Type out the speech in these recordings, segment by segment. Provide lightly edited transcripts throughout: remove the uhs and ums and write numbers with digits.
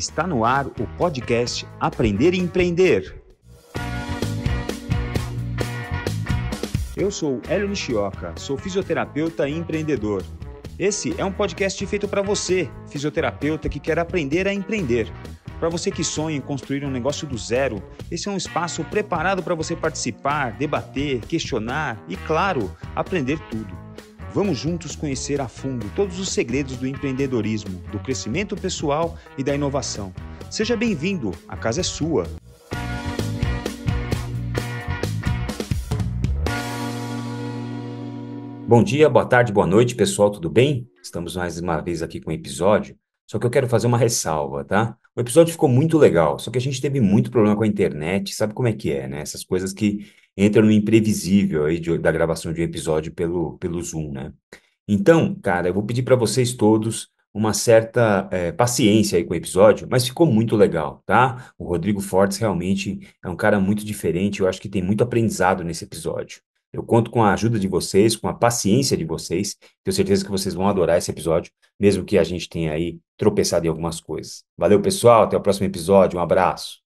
Está no ar o podcast Aprender e Empreender. Eu sou Hélio Nishioka, sou fisioterapeuta e empreendedor. Esse é um podcast feito para você, fisioterapeuta que quer aprender a empreender. Para você que sonha em construir um negócio do zero, esse é um espaço preparado para você participar, debater, questionar e, claro, aprender tudo. Vamos juntos conhecer a fundo todos os segredos do empreendedorismo, do crescimento pessoal e da inovação. Seja bem-vindo, a casa é sua. Bom dia, boa tarde, boa noite, pessoal, tudo bem? Estamos mais uma vez aqui com um episódio, só que eu quero fazer uma ressalva, tá? O episódio ficou muito legal, só que a gente teve muito problema com a internet, sabe como é que é, né? Essas coisas que entram no imprevisível aí da gravação de um episódio pelo Zoom, né? Então, cara, eu vou pedir para vocês todos uma certa paciência aí com o episódio, mas ficou muito legal, tá? O Rodrigo Fortes realmente é um cara muito diferente, eu acho que tem muito aprendizado nesse episódio. Eu conto com a ajuda de vocês, com a paciência de vocês, tenho certeza que vocês vão adorar esse episódio, mesmo que a gente tenha aí tropeçado em algumas coisas. Valeu, pessoal, até o próximo episódio, um abraço.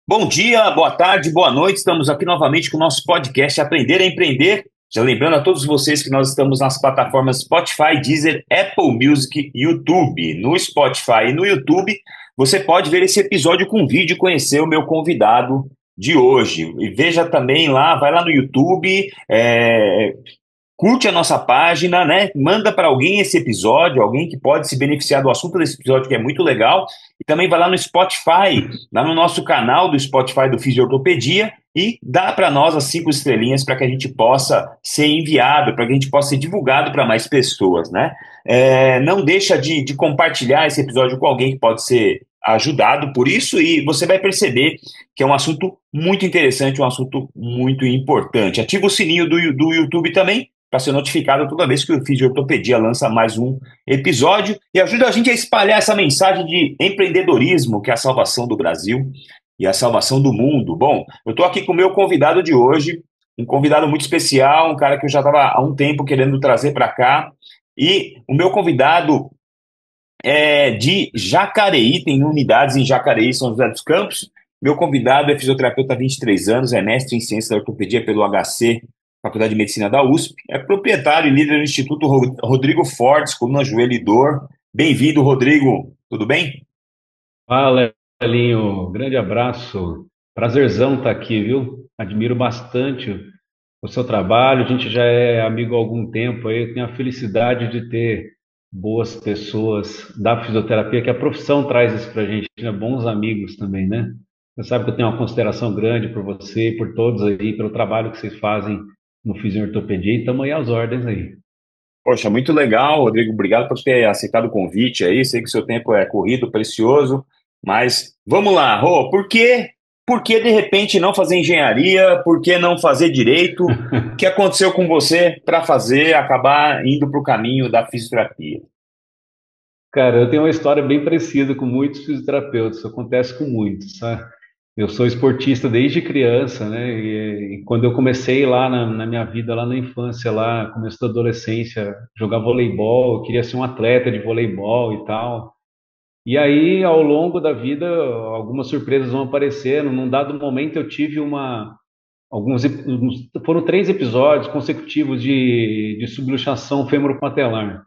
Bom dia, boa tarde, boa noite. Estamos aqui novamente com o nosso podcast Aprender a Empreender. Já lembrando a todos vocês que nós estamos nas plataformas Spotify, Deezer, Apple Music, YouTube. No Spotify e no YouTube, você pode ver esse episódio com vídeo e conhecer o meu convidado de hoje. E veja também lá, vai lá no YouTube, curte a nossa página, né? Manda para alguém esse episódio, alguém que pode se beneficiar do assunto desse episódio, que é muito legal. E também vai lá no Spotify, lá no nosso canal do Spotify do Fisiortopedia, e dá para nós as 5 estrelinhas para que a gente possa ser enviado, para que a gente possa ser divulgado para mais pessoas, né? Não deixa de compartilhar esse episódio com alguém que pode ser ajudado por isso, e você vai perceber que é um assunto muito interessante, um assunto muito importante. Ativa o sininho do YouTube também, para ser notificado toda vez que o Fisiortopedia lança mais um episódio, e ajuda a gente a espalhar essa mensagem de empreendedorismo, que é a salvação do Brasil e a salvação do mundo. Bom, eu estou aqui com o meu convidado de hoje, um convidado muito especial, um cara que eu já estava há um tempo querendo trazer para cá, e o meu convidado é de Jacareí, tem unidades em Jacareí, São José dos Campos. Meu convidado é fisioterapeuta há 23 anos, é mestre em ciência da ortopedia pelo HC, Faculdade de Medicina da USP, é proprietário e líder do Instituto Rodrigo Fortes, coluna joelho e dor. Bem-vindo, Rodrigo, tudo bem? Fala, Elinho, grande abraço, prazerzão estar aqui, viu? Admiro bastante o seu trabalho, a gente já é amigo há algum tempo, aí eu tenho a felicidade de ter boas pessoas da fisioterapia, que a profissão traz isso pra gente, né? Bons amigos também, né? Você sabe que eu tenho uma consideração grande por você e por todos aí, pelo trabalho que vocês fazem no Fisiortopedia, e estamos aí às ordens aí. Poxa, muito legal, Rodrigo, obrigado por ter aceitado o convite aí, sei que o seu tempo é corrido, precioso, mas vamos lá, Rô, por que de repente não fazer engenharia, por que não fazer direito? O que aconteceu com você para acabar indo para o caminho da fisioterapia? Cara, eu tenho uma história bem parecida com muitos fisioterapeutas, isso acontece com muitos, sabe? Eu sou esportista desde criança, né? E quando eu comecei lá na minha vida, lá na infância, lá, começo da adolescência, jogar voleibol, eu queria ser um atleta de voleibol e tal. E aí, ao longo da vida, algumas surpresas vão aparecendo. Num dado momento, eu tive foram 3 episódios consecutivos de subluxação femoropatelar.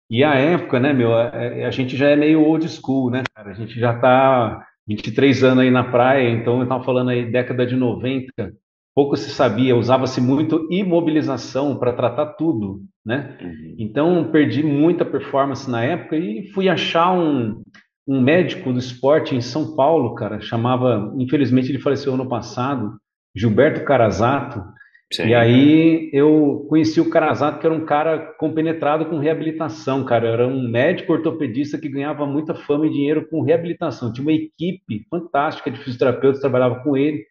E a época, né, meu, a gente já é meio old school, né, cara? A gente já tá 23 anos aí na praia, então eu tava falando aí década de 90, pouco se sabia, usava-se muito imobilização para tratar tudo, né? Uhum. Então perdi muita performance na época e fui achar um médico do esporte em São Paulo, cara, chamava, infelizmente ele faleceu ano passado, Gilberto Carazato. E Sim. aí eu conheci o Carazato, que era um cara compenetrado com reabilitação, cara. Era um médico ortopedista que ganhava muita fama e dinheiro com reabilitação. Tinha uma equipe fantástica de fisioterapeutas que trabalhava com ele.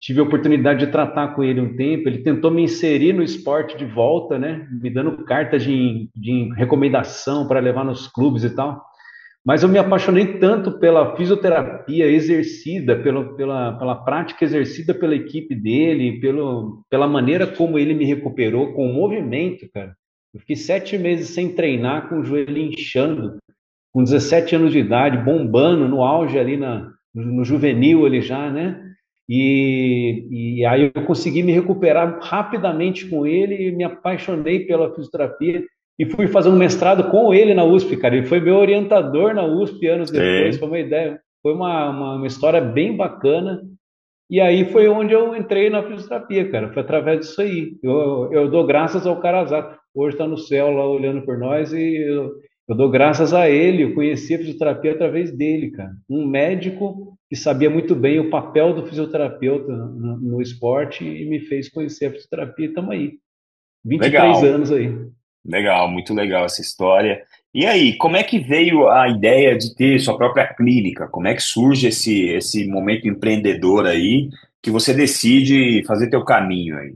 Tive a oportunidade de tratar com ele um tempo. Ele tentou me inserir no esporte de volta, né? Me dando cartas de recomendação para levar nos clubes e tal. Mas eu me apaixonei tanto pela fisioterapia exercida, pela prática exercida pela equipe dele, pela maneira como ele me recuperou com o movimento, cara. Eu fiquei 7 meses sem treinar, com o joelho inchando. com 17 anos de idade, bombando no auge ali no juvenil ali já, né? E aí eu consegui me recuperar rapidamente com ele e me apaixonei pela fisioterapia e fui fazer um mestrado com ele na USP, cara. Ele foi meu orientador na USP anos depois, Sei. foi uma ideia, foi uma história bem bacana. E aí foi onde eu entrei na fisioterapia, cara. Foi através disso aí. Eu dou graças ao Carazato. Hoje está no céu lá olhando por nós e eu dou graças a ele. Eu conheci a fisioterapia através dele, cara. Um médico que sabia muito bem o papel do fisioterapeuta no esporte e me fez conhecer a fisioterapia. Estamos aí. 23 Legal. anos aí. Legal, muito legal essa história. E aí, como é que veio a ideia de ter sua própria clínica? Como é que surge esse momento empreendedor aí que você decide fazer teu caminho aí?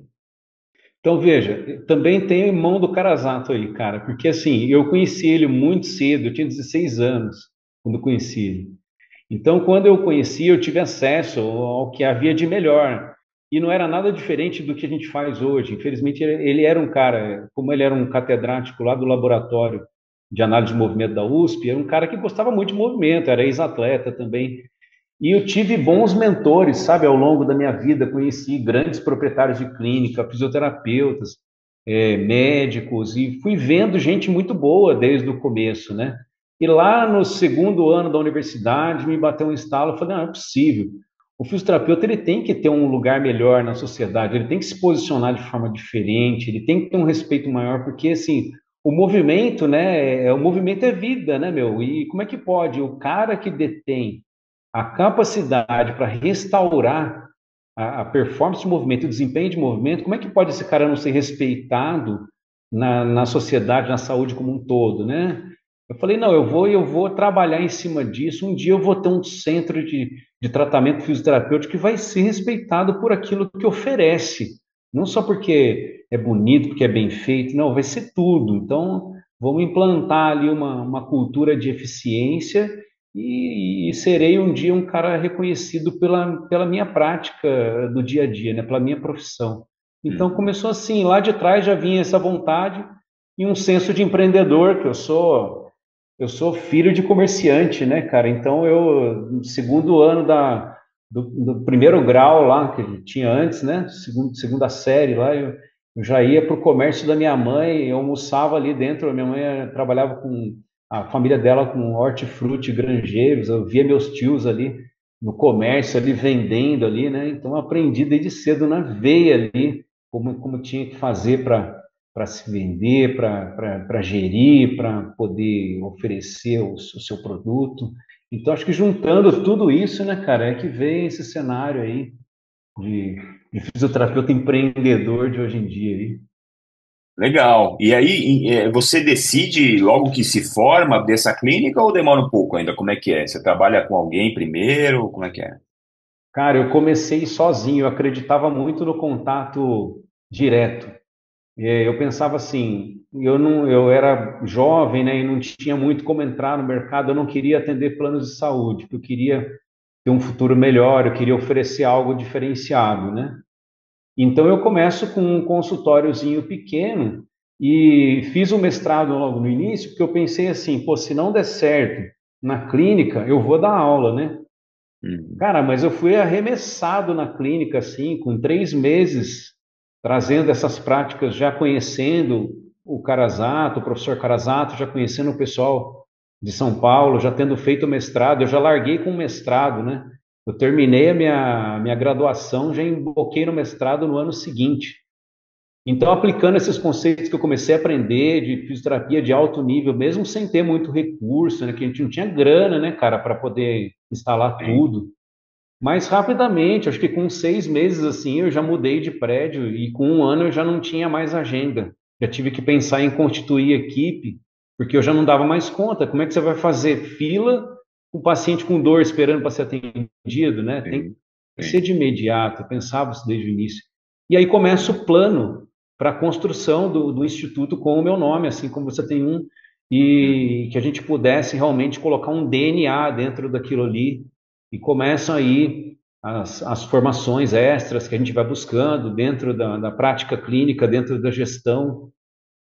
Então, veja, também tem o irmão do Carazato aí, cara, porque assim, eu conheci ele muito cedo, eu tinha 16 anos quando conheci ele. Então, quando eu conheci, eu tive acesso ao que havia de melhor. E não era nada diferente do que a gente faz hoje. Infelizmente, ele era um cara, como ele era um catedrático lá do laboratório de análise de movimento da USP, era um cara que gostava muito de movimento, era ex-atleta também. E eu tive bons mentores, sabe, ao longo da minha vida. Conheci grandes proprietários de clínica, fisioterapeutas, médicos, e fui vendo gente muito boa desde o começo, né? E lá no segundo ano da universidade, me bateu um estalo, eu falei, não, é possível. O fisioterapeuta ele tem que ter um lugar melhor na sociedade, ele tem que se posicionar de forma diferente, ele tem que ter um respeito maior, porque assim, o movimento, né, o movimento é vida, né, meu? E como é que pode o cara que detém a capacidade para restaurar a performance de movimento, o desempenho de movimento, como é que pode esse cara não ser respeitado na sociedade, na saúde como um todo, né? Eu falei, não, eu vou trabalhar em cima disso. Um dia eu vou ter um centro de tratamento fisioterapêutico que vai ser respeitado por aquilo que oferece. Não só porque é bonito, porque é bem feito, não, vai ser tudo. Então, vamos implantar ali uma cultura de eficiência e serei um dia um cara reconhecido pela minha prática do dia a dia, né, pela minha profissão. Então, Uhum. começou assim, lá de trás já vinha essa vontade e um senso de empreendedor, que eu sou filho de comerciante, né, cara? Então, no segundo ano do primeiro grau lá, que tinha antes, né? Segunda série lá, eu já ia para o comércio da minha mãe, eu almoçava ali dentro. A minha mãe trabalhava com a família dela com hortifruti granjeiros, eu via meus tios ali no comércio, ali vendendo ali, né? Então, eu aprendi desde cedo na veia ali, como tinha que fazer para se vender, para gerir, para poder oferecer o seu produto. Então, acho que juntando tudo isso, né, cara, é que vem esse cenário aí de, de fisioterapeuta empreendedor de hoje em dia aí. Legal. E aí, você decide logo que se forma abrir essa clínica ou demora um pouco ainda? Como é que é? Você trabalha com alguém primeiro? Como é que é? Cara, eu comecei sozinho, eu acreditava muito no contato direto. Eu pensava assim, eu era jovem, né, e não tinha muito como entrar no mercado, eu não queria atender planos de saúde, porque eu queria ter um futuro melhor, eu queria oferecer algo diferenciado, né? Então eu começo com um consultóriozinho pequeno e fiz o mestrado logo no início, porque eu pensei assim, pô, se não der certo na clínica, eu vou dar aula, né? Uhum. Cara, mas eu fui arremessado na clínica, assim, com 3 meses, trazendo essas práticas, já conhecendo o Carazato, o professor Carazato, já conhecendo o pessoal de São Paulo, já tendo feito o mestrado. Eu já larguei com o mestrado, né? Eu terminei a minha graduação, já emboquei no mestrado no ano seguinte. Então, aplicando esses conceitos que eu comecei a aprender de fisioterapia de alto nível, mesmo sem ter muito recurso, né? Que a gente não tinha grana, né, cara, para poder instalar Sim. tudo. Mas rapidamente, acho que com 6 meses assim, eu já mudei de prédio e com um ano eu já não tinha mais agenda. Já tive que pensar em constituir equipe, porque eu já não dava mais conta. Como é que você vai fazer fila com o paciente com dor esperando para ser atendido, né? Tem Sim. que ser Sim. de imediato. Eu pensava isso desde o início. E aí começa o plano para a construção do instituto com o meu nome, assim como você tem um, Uhum. e que a gente pudesse realmente colocar um DNA dentro daquilo ali e começam aí as formações extras que a gente vai buscando dentro da prática clínica, dentro da gestão,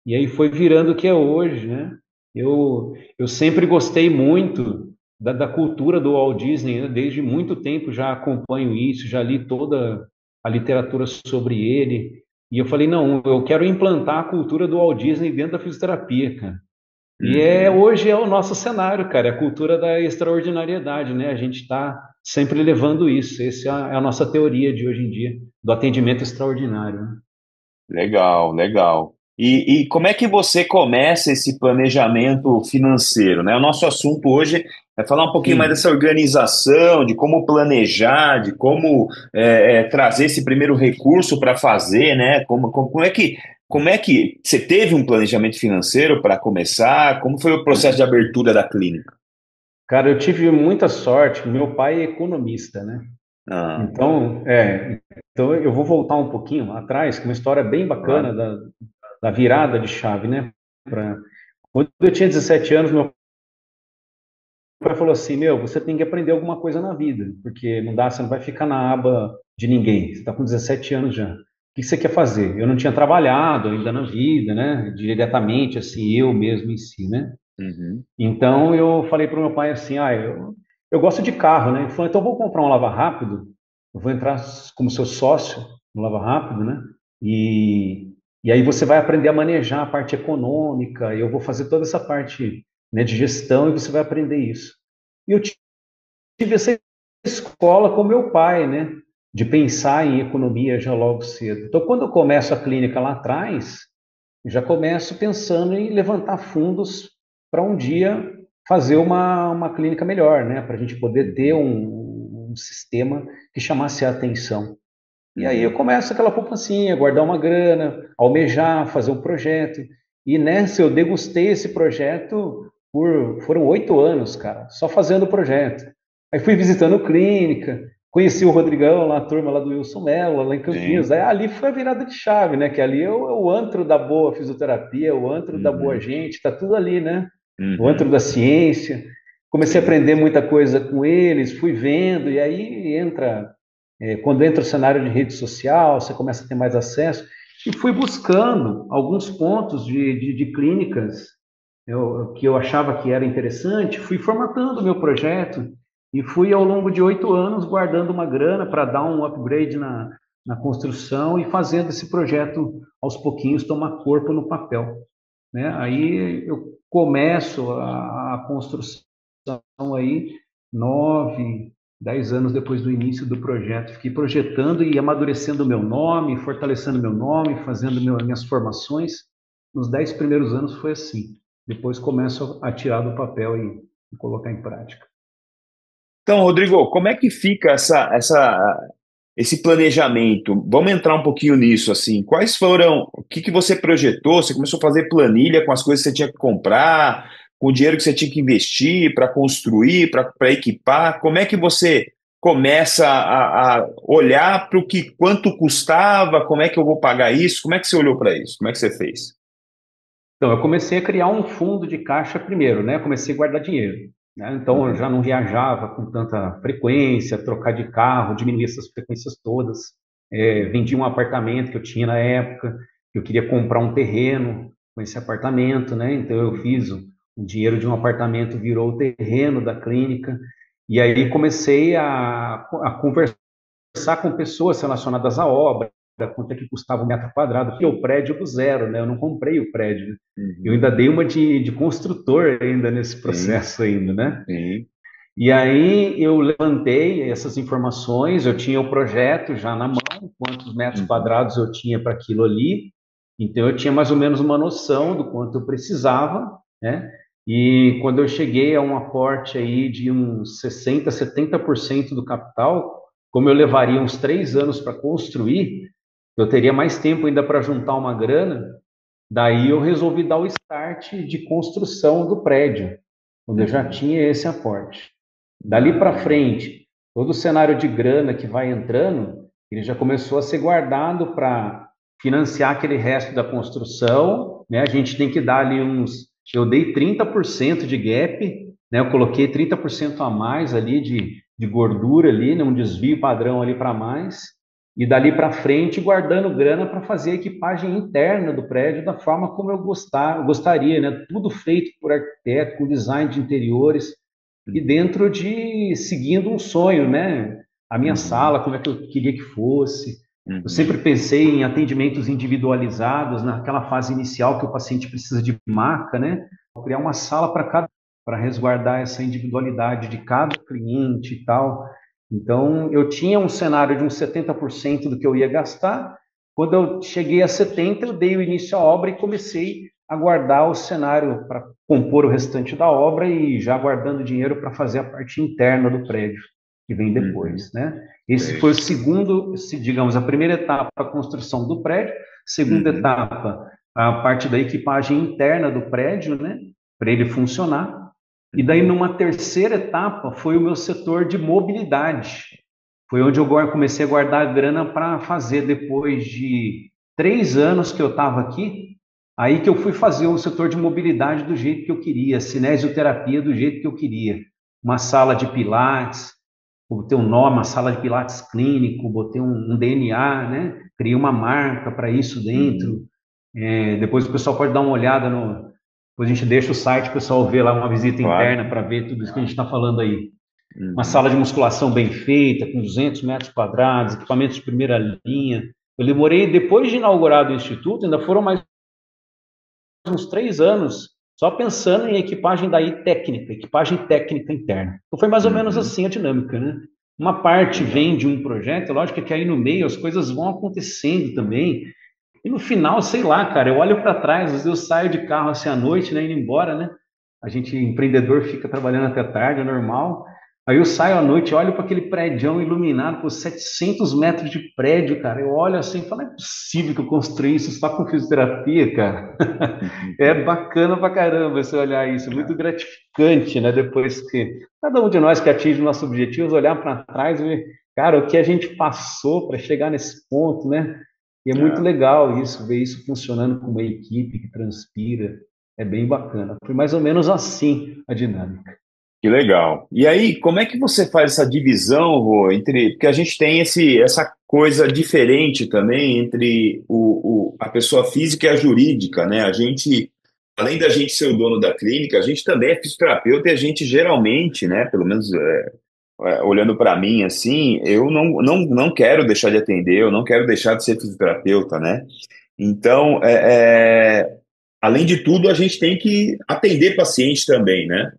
e aí foi virando o que é hoje, né? Eu sempre gostei muito da cultura do Walt Disney, né? Desde muito tempo já acompanho isso, já li toda a literatura sobre ele. E eu falei, não, eu quero implantar a cultura do Walt Disney dentro da fisioterapia, cara. Uhum. Hoje é o nosso cenário, cara, é a cultura da extraordinariedade, né? A gente está sempre levando isso. Essa é a nossa teoria de hoje em dia, do atendimento extraordinário, né? Legal, legal. E como é que você começa esse planejamento financeiro, né? O nosso assunto hoje é falar um pouquinho mais Sim. dessa organização, de como planejar, de como trazer esse primeiro recurso para fazer, né? Como é que você teve um planejamento financeiro para começar? Como foi o processo de abertura da clínica? Cara, eu tive muita sorte, meu pai é economista, né? Ah, Então eu vou voltar um pouquinho atrás, que é uma história bem claro. bacana da virada de chave, né? Quando eu tinha 17 anos, meu pai falou assim, meu, você tem que aprender alguma coisa na vida, porque não dá, você não vai ficar na aba de ninguém, você está com 17 anos já. O que você quer fazer? Eu não tinha trabalhado ainda na vida, né? Diretamente, assim, eu mesmo em si, né? Uhum. Então eu falei para o meu pai assim, eu gosto de carro, né? Ele falou, então eu vou comprar um lava rápido, eu vou entrar como seu sócio no lava rápido, né? E, e aí você vai aprender a manejar a parte econômica, eu vou fazer toda essa parte, né, de gestão e você vai aprender isso. E eu tive essa escola com meu pai, né? De pensar em economia já logo cedo. Então quando eu começo a clínica lá atrás, já começo pensando em levantar fundos para um dia fazer uma clínica melhor, né? Para a gente poder ter Uhum. um sistema que chamasse a atenção. E aí eu Uhum. começo aquela poupancinha, guardar uma grana, almejar, fazer um projeto. E nessa eu degustei esse projeto foram 8 anos, cara, só fazendo o projeto. Aí fui visitando clínica, conheci o Rodrigão, lá, a turma lá do Wilson Mello, lá em Campinas. Sim. Aí ali foi a virada de chave, né? Que ali é o antro da boa fisioterapia, o antro da boa Uhum. gente, tá tudo ali, né? O antro Uhum. da ciência. Comecei a Sim. aprender muita coisa com eles, fui vendo, e aí quando entra o cenário de rede social, você começa a ter mais acesso, e fui buscando alguns pontos de clínicas que eu achava que era interessante, fui formatando o meu projeto e fui, ao longo de 8 anos, guardando uma grana para dar um upgrade na construção e fazendo esse projeto, aos pouquinhos, tomar corpo no papel, né? Aí eu começo a construção aí 9, 10 anos depois do início do projeto. Fiquei projetando e amadurecendo o meu nome, fortalecendo meu nome, fazendo minhas formações. Nos 10 primeiros anos foi assim. Depois começo a tirar do papel e colocar em prática. Então, Rodrigo, como é que fica esse planejamento? Vamos entrar um pouquinho nisso, assim. Quais foram, o que que você projetou? Você começou a fazer planilha com as coisas que você tinha que comprar, com o dinheiro que você tinha que investir para construir, para equipar? Como é que você começa a olhar para o que quanto custava? Como é que eu vou pagar isso? Como é que você olhou para isso? Como é que você fez? Então, eu comecei a criar um fundo de caixa primeiro, né? Comecei a guardar dinheiro, né? Então, eu Uhum. já não viajava com tanta frequência, trocar de carro, diminuir essas frequências todas. Vendi um apartamento que eu tinha na época, eu queria comprar um terreno com esse apartamento, né? Então, eu fiz o dinheiro de um apartamento virou o terreno da clínica. E aí comecei a conversar com pessoas relacionadas à obra, quanto é que custava o metro quadrado, porque o prédio do zero, né? Eu não comprei o prédio, né? Eu Uhum. ainda dei uma de construtor ainda nesse Sim, processo ainda, né? sim. E aí eu levantei essas informações, eu tinha o projeto já na mão, quantos metros Uhum. quadrados eu tinha para aquilo ali, então eu tinha mais ou menos uma noção do quanto eu precisava, né? E quando eu cheguei a um aporte aí de uns 60, 70% do capital, como eu levaria uns 3 anos para construir, eu teria mais tempo ainda para juntar uma grana. Daí eu resolvi dar o start de construção do prédio, quando eu já Uhum. tinha esse aporte. Dali para Ah, frente, todo o cenário de grana que vai entrando, ele já começou a ser guardado para financiar aquele resto da construção, né? A gente tem que dar ali eu dei 30% de gap, né? Eu coloquei 30% a mais ali de gordura ali, né? Um desvio padrão ali para mais. e dali para frente guardando grana para fazer a equipagem interna do prédio da forma como eu gostaria, né? Tudo feito por arquiteto, com design de interiores e Uhum. dentro de seguindo um sonho, né? A minha Uhum. sala, como é que eu queria que fosse. Eu sempre Uhum. pensei em atendimentos individualizados naquela fase inicial que o paciente precisa de maca, né? Criar uma sala para cada, para resguardar essa individualidade de cada cliente e tal. Então, eu tinha um cenário de uns 70% do que eu ia gastar. Quando eu cheguei a 70, eu dei o início à obra e comecei a guardar o cenário para compor o restante da obra e já guardando dinheiro para fazer a parte interna do prédio, que vem Uhum. depois, né? Esse Sei. foi o segundo, digamos, a primeira etapa, a construção do prédio, segunda Uhum. etapa, a parte da equipagem interna do prédio, né? Para ele funcionar. E daí, Uhum. numa terceira etapa, foi o meu setor de mobilidade. Foi onde eu comecei a guardar grana para fazer, depois de 3 anos que eu estava aqui, aí que eu fui fazer o setor de mobilidade do jeito que eu queria, cinesioterapia do jeito que eu queria. Uma sala de pilates, botei um nome, uma sala de pilates clínico, botei um DNA, né? Criei uma marca para isso Uhum. dentro. Depois o pessoal pode dar uma olhada no. Depois a gente deixa o site, o pessoal vê lá uma visita Claro. interna para ver tudo isso que a gente está falando aí. Uma Uhum. sala de musculação bem feita, com 200 metros quadrados, equipamentos de primeira linha. Eu demorei, depois de inaugurado o instituto, ainda foram mais uns 3 anos só pensando em equipagem técnica interna. Então foi mais ou menos Uhum. assim a dinâmica, né? Uma parte Legal. vem de um projeto, lógico que aí no meio as coisas vão acontecendo também. E no final, sei lá, cara, eu olho para trás, às vezes eu saio de carro assim à noite, né, indo embora, né? A gente, empreendedor, fica trabalhando até tarde, é normal. Aí eu saio à noite, olho para aquele prédio iluminado por 700 metros de prédio, cara. Eu olho assim e falo, não é possível que eu construí isso só com fisioterapia, cara. É Uhum. bacana pra caramba você olhar isso, muito É. gratificante, né? Depois que cada um de nós que atinge nossos objetivos, olhar para trás e ver, cara, o que a gente passou para chegar nesse ponto, né? E é muito É. legal isso, ver isso funcionando com uma equipe que transpira, é bem bacana. Foi mais ou menos assim a dinâmica. Que legal. E aí, como é que você faz essa divisão, Rô, entre. Porque a gente tem essa coisa diferente também entre a pessoa física e a jurídica, né? A gente, além da gente ser o dono da clínica, a gente também é fisioterapeuta e a gente geralmente, né? Pelo menos olhando para mim assim, eu não quero deixar de atender, eu não quero deixar de ser fisioterapeuta, né? Então, além de tudo, a gente tem que atender paciente também, né?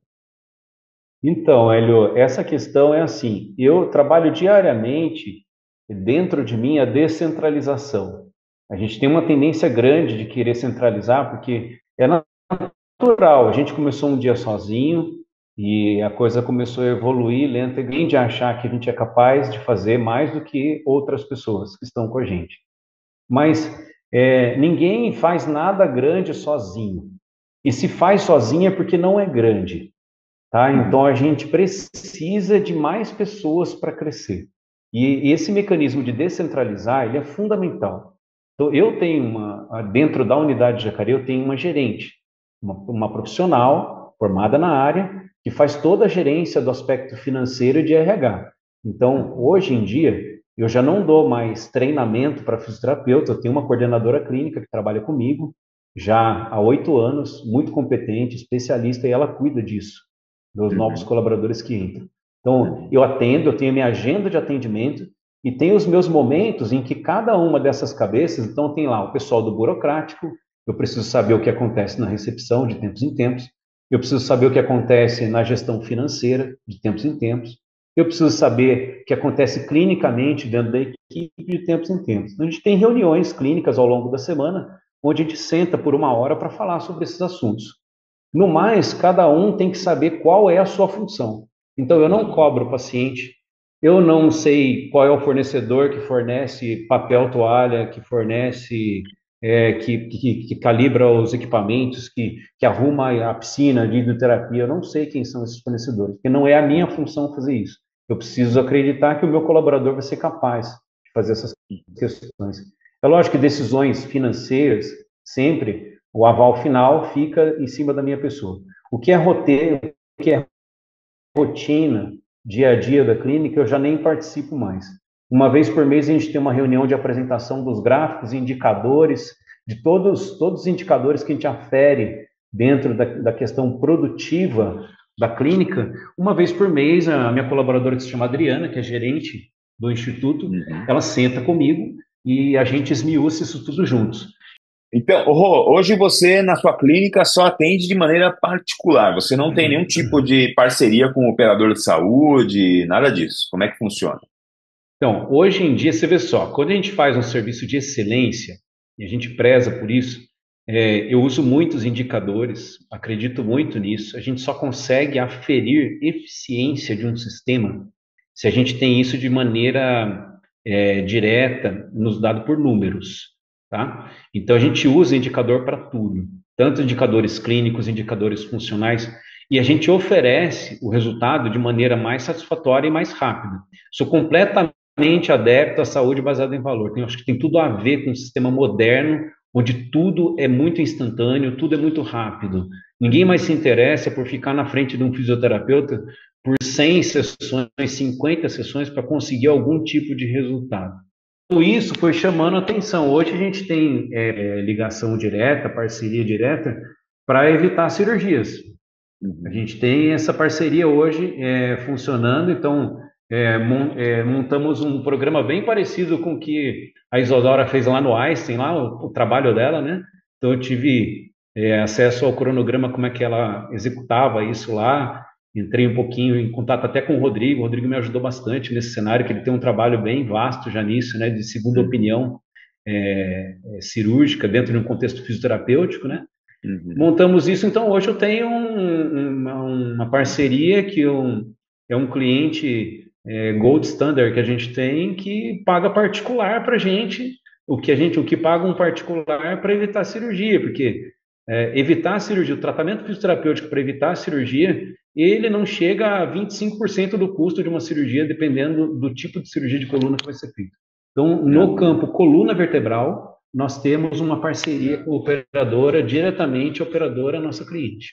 Então, Hélio, essa questão é assim: eu trabalho diariamente dentro de mim a descentralização. A gente tem uma tendência grande de querer centralizar, porque é natural. A gente começou um dia sozinho e a coisa começou a evoluir lenta, e de achar que a gente é capaz de fazer mais do que outras pessoas que estão com a gente. Mas ninguém faz nada grande sozinho. E se faz sozinho é porque não é grande. Tá? Então Uhum. a gente precisa de mais pessoas para crescer. E esse mecanismo de descentralizar, ele é fundamental. Então eu tenho dentro da unidade de Jacareí, eu tenho uma gerente, uma profissional formada na área, que faz toda a gerência do aspecto financeiro e de RH. Então, Uhum. hoje em dia, eu já não dou mais treinamento para fisioterapeuta, eu tenho uma coordenadora clínica que trabalha comigo já há 8 anos, muito competente, especialista, e ela cuida disso dos novos Uhum. colaboradores que entram. Então, Uhum. eu atendo, eu tenho minha agenda de atendimento e tenho os meus momentos em que cada uma dessas cabeças, então tem lá o pessoal do burocrático, eu preciso saber o que acontece na recepção de tempos em tempos, eu preciso saber o que acontece na gestão financeira de tempos em tempos, eu preciso saber o que acontece clinicamente dentro da equipe de tempos em tempos. Então, a gente tem reuniões clínicas ao longo da semana, onde a gente senta por 1 hora para falar sobre esses assuntos. No mais, cada um tem que saber qual é a sua função. Então, eu não Uhum. cobro o paciente, eu não sei qual é o fornecedor que fornece papel toalha, que fornece, que calibra os equipamentos, que arruma a piscina de hidroterapia. Eu não sei quem são esses fornecedores, porque não é a minha função fazer isso. Eu preciso acreditar que o meu colaborador vai ser capaz de fazer essas questões. É lógico que decisões financeiras, sempre, o aval final fica em cima da minha pessoa. O que é roteiro, o que é rotina, dia a dia da clínica, eu já nem participo mais. Uma vez por mês a gente tem uma reunião de apresentação dos gráficos e indicadores, de todos os indicadores que a gente afere dentro da questão produtiva da clínica. Uma vez por mês, a minha colaboradora, que se chama Adriana, que é gerente do Instituto, ela senta comigo e a gente esmiuça isso tudo juntos. Então, Rô, hoje você, na sua clínica, só atende de maneira particular. Você não tem nenhum tipo de parceria com o operador de saúde, nada disso. Como é que funciona? Então, hoje em dia, você vê só, quando a gente faz um serviço de excelência, e a gente preza por isso, eu uso muitos indicadores, acredito muito nisso, a gente só consegue aferir eficiência de um sistema se a gente tem isso de maneira direta, nos dado por números, tá? Então, a gente usa indicador para tudo, tanto indicadores clínicos, indicadores funcionais, e a gente oferece o resultado de maneira mais satisfatória e mais rápida. Sou completamente adepto à saúde baseada em valor. Acho que tem tudo a ver com um sistema moderno, onde tudo é muito instantâneo, tudo é muito rápido. Ninguém mais se interessa por ficar na frente de um fisioterapeuta por 100 sessões, 50 sessões para conseguir algum tipo de resultado. Tudo isso foi chamando a atenção. Hoje a gente tem ligação direta, parceria direta, para evitar cirurgias. A gente tem essa parceria hoje funcionando, então montamos um programa bem parecido com o que a Isadora fez lá no Einstein, lá o trabalho dela, né? Então eu tive acesso ao cronograma, como é que ela executava isso lá, entrei um pouquinho em contato até com o Rodrigo me ajudou bastante nesse cenário, que ele tem um trabalho bem vasto já nisso, né, de segunda opinião cirúrgica dentro de um contexto fisioterapêutico, né? Montamos isso, então hoje eu tenho uma parceria que é um cliente Gold Standard que a gente tem que paga particular para a gente, o que paga um particular para evitar a cirurgia, porque evitar a cirurgia, o tratamento fisioterapêutico para evitar a cirurgia, ele não chega a 25% do custo de uma cirurgia, dependendo do tipo de cirurgia de coluna que vai ser feita. Então, no campo coluna vertebral, nós temos uma parceria com a operadora, diretamente a operadora nossa cliente.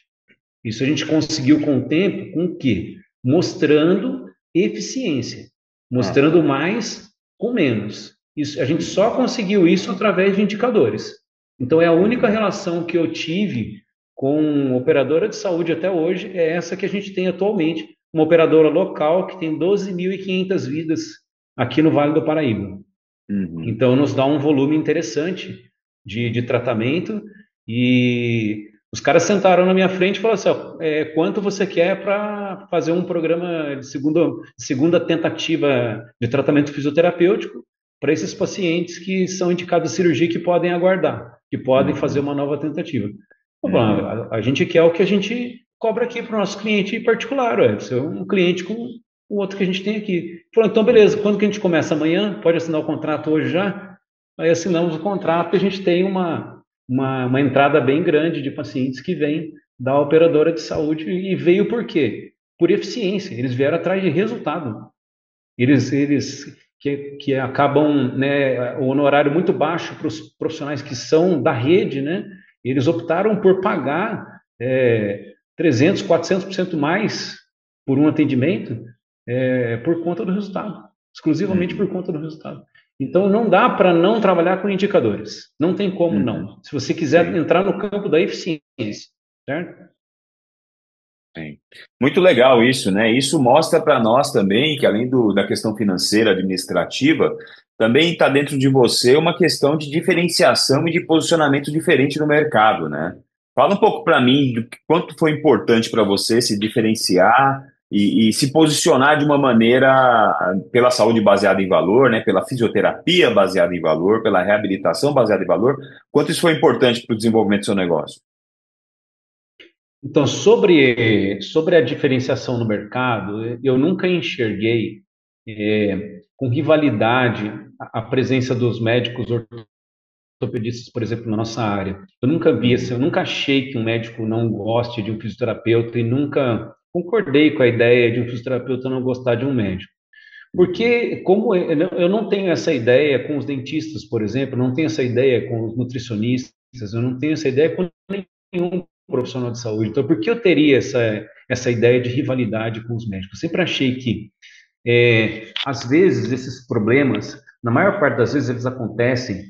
Isso a gente conseguiu com o tempo, com o quê? Mostrando eficiência, mostrando mais com menos. Isso, a gente só conseguiu isso através de indicadores. Então, é a única relação que eu tive com operadora de saúde até hoje, é essa que a gente tem atualmente, uma operadora local que tem 12.500 vidas aqui no Vale do Paraíba. Então, nos dá um volume interessante de tratamento e os caras sentaram na minha frente e falaram assim, ó, quanto você quer para fazer um programa de segunda tentativa de tratamento fisioterapêutico para esses pacientes que são indicados a cirurgia que podem aguardar, que podem fazer uma nova tentativa. A gente quer o que a gente cobra aqui para o nosso cliente particular, é um cliente com o outro que a gente tem aqui. Falou, então beleza, quando que a gente começa? Amanhã? Pode assinar o contrato hoje já? Aí assinamos o contrato e a gente tem uma entrada bem grande de pacientes que vêm da operadora de saúde e veio por quê? Por eficiência, eles vieram atrás de resultado. Eles que acabam, né, o honorário muito baixo para os profissionais que são da rede, né, eles optaram por pagar 300, 400% mais por um atendimento por conta do resultado, exclusivamente por conta do resultado. Então, não dá para não trabalhar com indicadores. Não tem como não. Se você quiser entrar no campo da eficiência, certo? Sim. Muito legal isso, né? Isso mostra para nós também que, além da questão financeira, administrativa, também está dentro de você uma questão de diferenciação e de posicionamento diferente no mercado, né? Fala um pouco para mim do quanto foi importante para você se diferenciar e se posicionar de uma maneira pela saúde baseada em valor, né? Pela fisioterapia baseada em valor, pela reabilitação baseada em valor. Quanto isso foi importante para o desenvolvimento do seu negócio? Então, sobre a diferenciação no mercado, eu nunca enxerguei com rivalidade a presença dos médicos ortopedistas, por exemplo, na nossa área. Eu nunca vi assim, eu nunca achei que um médico não goste de um fisioterapeuta e nunca concordei com a ideia de um fisioterapeuta não gostar de um médico. Porque como eu não tenho essa ideia com os dentistas, por exemplo, não tenho essa ideia com os nutricionistas, eu não tenho essa ideia com nenhum profissional de saúde. Então, por que eu teria essa ideia de rivalidade com os médicos? Eu sempre achei que Às vezes, esses problemas, na maior parte das vezes, eles acontecem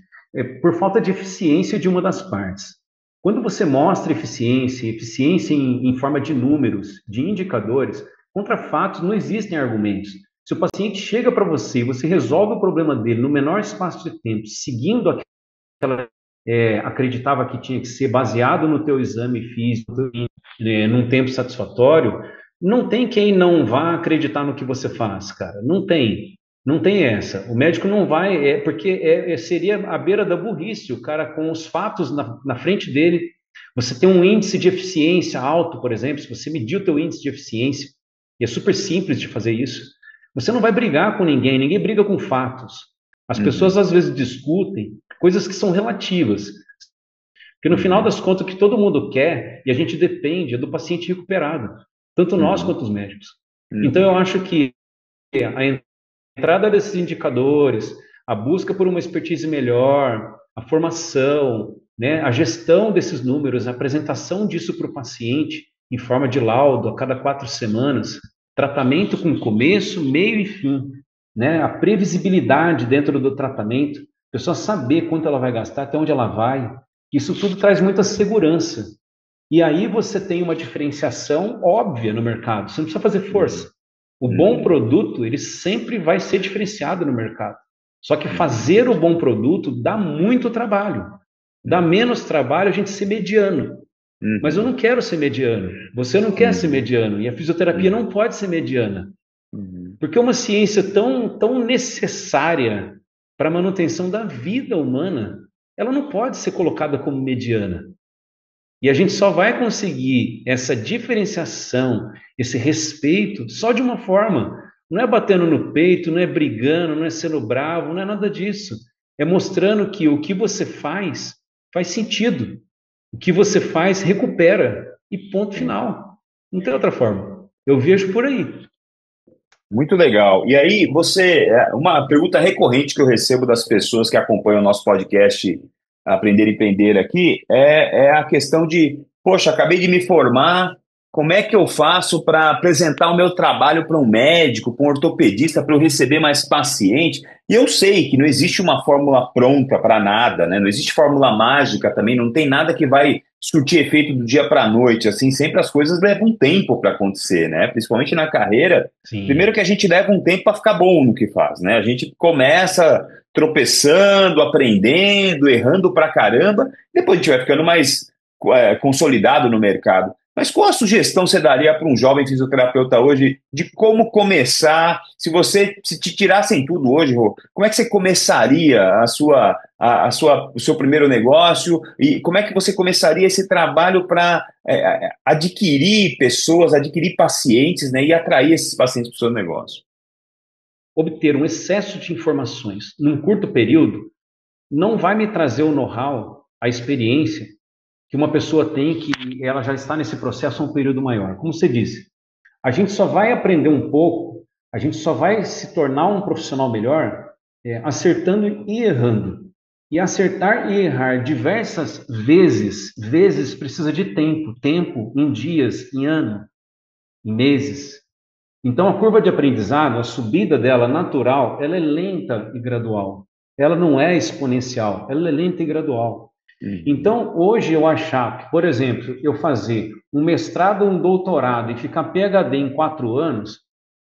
por falta de eficiência de uma das partes. Quando você mostra eficiência, eficiência em forma de números, de indicadores, contra fatos não existem argumentos. Se o paciente chega para você, você resolve o problema dele no menor espaço de tempo, seguindo aquela acreditava que tinha que ser baseado no teu exame físico, num tempo satisfatório, não tem quem não vá acreditar no que você faz, cara. Não tem. Não tem essa. O médico não vai, porque seria à beira da burrice, o cara com os fatos na frente dele. Você tem um índice de eficiência alto, por exemplo, se você medir o teu índice de eficiência, e é super simples de fazer isso, você não vai brigar com ninguém, ninguém briga com fatos. As pessoas às vezes discutem coisas que são relativas. Porque no final das contas, o que todo mundo quer, e a gente depende, é do paciente recuperado. Tanto nós quanto os médicos. Então eu acho que a entrada desses indicadores, a busca por uma expertise melhor, a formação, né, a gestão desses números, a apresentação disso para o paciente em forma de laudo a cada 4 semanas, tratamento com começo, meio e fim, né, a previsibilidade dentro do tratamento, a pessoa saber quanto ela vai gastar, até onde ela vai, isso tudo traz muita segurança. E aí você tem uma diferenciação óbvia no mercado, você não precisa fazer força. O bom produto, ele sempre vai ser diferenciado no mercado. Só que fazer o bom produto dá muito trabalho. Dá menos trabalho a gente ser mediano. Mas eu não quero ser mediano. Você não quer ser mediano. E a fisioterapia não pode ser mediana. Porque é uma ciência tão necessária para a manutenção da vida humana, ela não pode ser colocada como mediana. E a gente só vai conseguir essa diferenciação, esse respeito, só de uma forma. Não é batendo no peito, não é brigando, não é sendo bravo, não é nada disso. É mostrando que o que você faz sentido. O que você faz recupera. E ponto final. Não tem outra forma. Eu vejo por aí. Muito legal. E aí, uma pergunta recorrente que eu recebo das pessoas que acompanham o nosso podcast Aprender e Empreender aqui é a questão de, poxa, acabei de me formar, como é que eu faço para apresentar o meu trabalho para um médico, para um ortopedista, para eu receber mais paciente? E eu sei que não existe uma fórmula pronta para nada, né? Não existe fórmula mágica também, não tem nada que vai surtir efeito do dia para a noite, assim, sempre as coisas levam tempo para acontecer, né? Principalmente na carreira. Sim. Primeiro que a gente leva um tempo para ficar bom no que faz, né? A gente começa tropeçando, aprendendo, errando pra caramba, depois a gente vai ficando mais consolidado no mercado. Mas qual a sugestão você daria para um jovem fisioterapeuta hoje de como começar? Se te tirassem tudo hoje, Rô, como é que você começaria o seu primeiro negócio e como é que você começaria esse trabalho para adquirir pessoas, adquirir pacientes, né, e atrair esses pacientes para o seu negócio? Obter um excesso de informações num curto período não vai me trazer o know-how, a experiência que uma pessoa tem que ela já está nesse processo há um período maior. Como você disse, a gente só vai aprender um pouco, a gente só vai se tornar um profissional melhor acertando e errando. E acertar e errar diversas vezes precisa de tempo em dias, em anos, em meses. Então, a curva de aprendizado, a subida dela natural, ela é lenta e gradual. Ela não é exponencial, ela é lenta e gradual. Então, hoje eu achar que, por exemplo, eu fazer um mestrado, um doutorado e ficar PhD em 4 anos,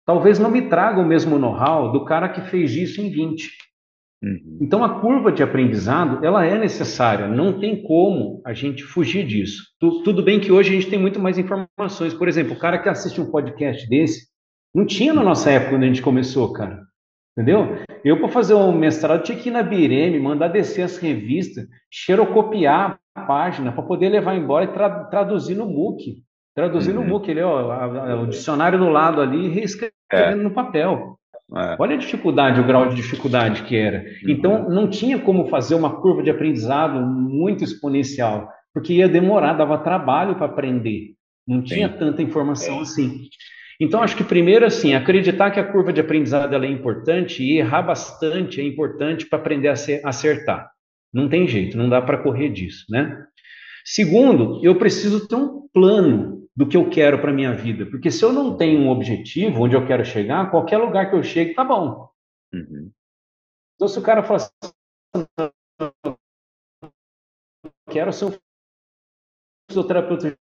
talvez não me traga o mesmo know-how do cara que fez isso em 20. Então, a curva de aprendizado, ela é necessária, não tem como a gente fugir disso. Tudo bem que hoje a gente tem muito mais informações. Por exemplo, o cara que assiste um podcast desse, não tinha na nossa época quando a gente começou, cara. Entendeu? Eu, para fazer um mestrado, tinha que ir na Bireme, mandar descer as revistas, xerocopiar a página para poder levar embora e traduzir no MOOC. Traduzir no MOOC, ele, o dicionário do lado ali, e reescrevendo no papel. Olha a dificuldade, o grau de dificuldade que era. Então, não tinha como fazer uma curva de aprendizado muito exponencial, porque ia demorar, dava trabalho para aprender. Não tinha tanta informação assim. Então, acho que primeiro, assim, acreditar que a curva de aprendizado ela é importante e errar bastante é importante para aprender a acertar. Não tem jeito, não dá para correr disso, né? Segundo, eu preciso ter um plano do que eu quero para minha vida. Porque se eu não tenho um objetivo onde eu quero chegar, qualquer lugar que eu chegue tá bom. Uhum. Então, se o cara fala assim, quero ser um fisioterapeuta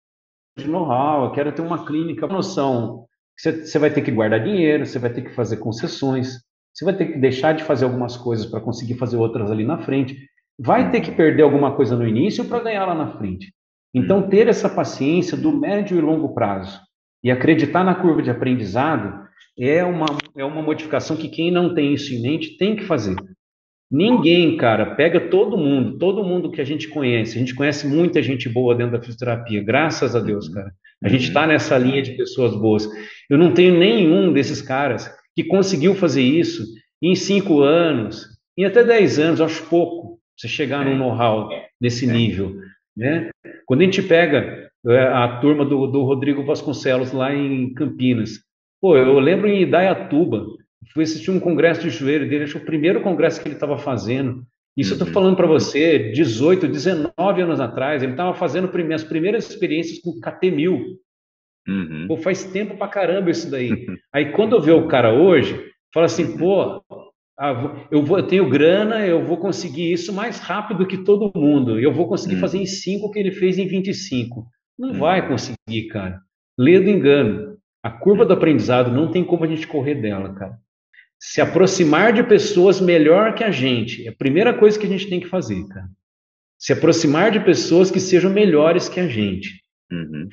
de know-how, eu quero ter uma clínica, noção, você vai ter que guardar dinheiro, você vai ter que fazer concessões, você vai ter que deixar de fazer algumas coisas para conseguir fazer outras ali na frente, vai ter que perder alguma coisa no início para ganhar lá na frente. Então, ter essa paciência do médio e longo prazo e acreditar na curva de aprendizado é uma modificação que quem não tem isso em mente tem que fazer. Ninguém, cara, pega todo mundo que a gente conhece muita gente boa dentro da fisioterapia, graças a Deus, cara. A gente está nessa linha de pessoas boas. Eu não tenho nenhum desses caras que conseguiu fazer isso em 5 anos, em até 10 anos, eu acho pouco você chegar num know-how nesse nível, né? Quando a gente pega a turma do Rodrigo Vasconcelos lá em Campinas, pô, eu lembro em Indaiatuba, fui assistir um congresso de joelho dele, acho que o primeiro congresso que ele estava fazendo. Isso eu estou falando para você, 18, 19 anos atrás, ele estava fazendo as primeiras experiências com KT-1000. Pô, faz tempo pra caramba isso daí. Aí quando eu vejo o cara hoje, fala assim, pô, eu tenho grana, eu vou conseguir isso mais rápido que todo mundo. Eu vou conseguir fazer em 5 o que ele fez em 25. Não vai conseguir, cara. Lê do engano. A curva do aprendizado não tem como a gente correr dela, cara. Se aproximar de pessoas melhor que a gente. É a primeira coisa que a gente tem que fazer, cara. Se aproximar de pessoas que sejam melhores que a gente.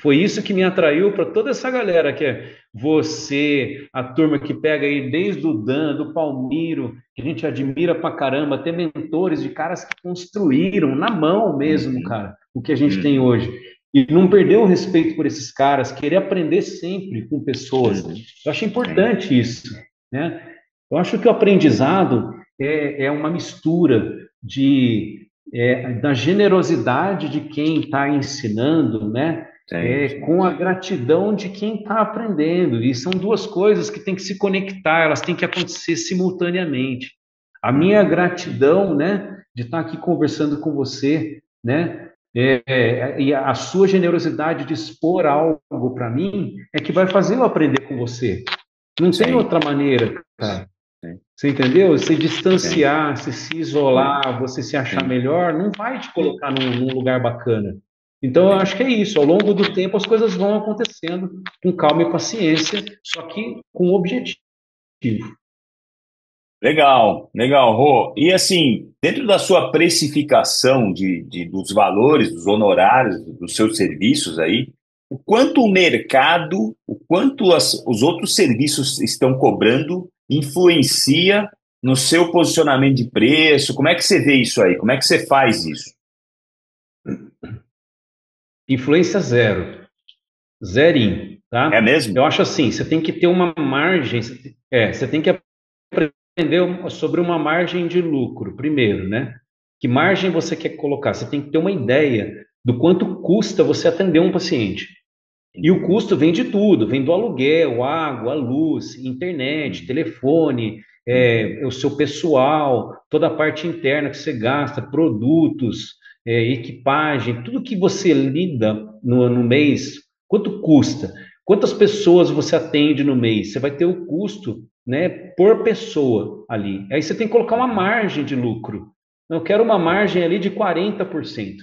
Foi isso que me atraiu para toda essa galera que é você, a turma que pega aí desde o Dan, do Palmiro, que a gente admira pra caramba, ter mentores de caras que construíram na mão mesmo, cara, o que a gente tem hoje. E não perder o respeito por esses caras, querer aprender sempre com pessoas. Eu acho importante isso, né? Eu acho que o aprendizado é uma mistura da generosidade de quem está ensinando, né? Com a gratidão de quem está aprendendo. E são duas coisas que têm que se conectar, elas têm que acontecer simultaneamente. A minha gratidão, né, de estar aqui conversando com você, né? E a sua generosidade de expor algo para mim é que vai fazer eu aprender com você. Não tem outra maneira, cara. Você entendeu? Se distanciar, se isolar, você se achar melhor, não vai te colocar num lugar bacana. Então, eu acho que é isso. Ao longo do tempo, as coisas vão acontecendo com calma e paciência, só que com objetivo. Legal, legal, Rô. E assim, dentro da sua precificação dos valores, dos honorários, dos seus serviços aí, o quanto o mercado, o quanto os outros serviços estão cobrando influencia no seu posicionamento de preço? Como é que você vê isso aí? Como é que você faz isso? Influência zero. Zerinho, tá? É mesmo? Eu acho assim, você tem que ter uma margem, você tem que aprender sobre uma margem de lucro, primeiro, né? Que margem você quer colocar? Você tem que ter uma ideia do quanto custa você atender um paciente. E o custo vem de tudo, vem do aluguel, água, luz, internet, telefone, o seu pessoal, toda a parte interna que você gasta, produtos, equipagem, tudo que você lida no mês, quanto custa? Quantas pessoas você atende no mês? Você vai ter o custo, né, por pessoa ali. Aí você tem que colocar uma margem de lucro. Eu quero uma margem ali de 40%.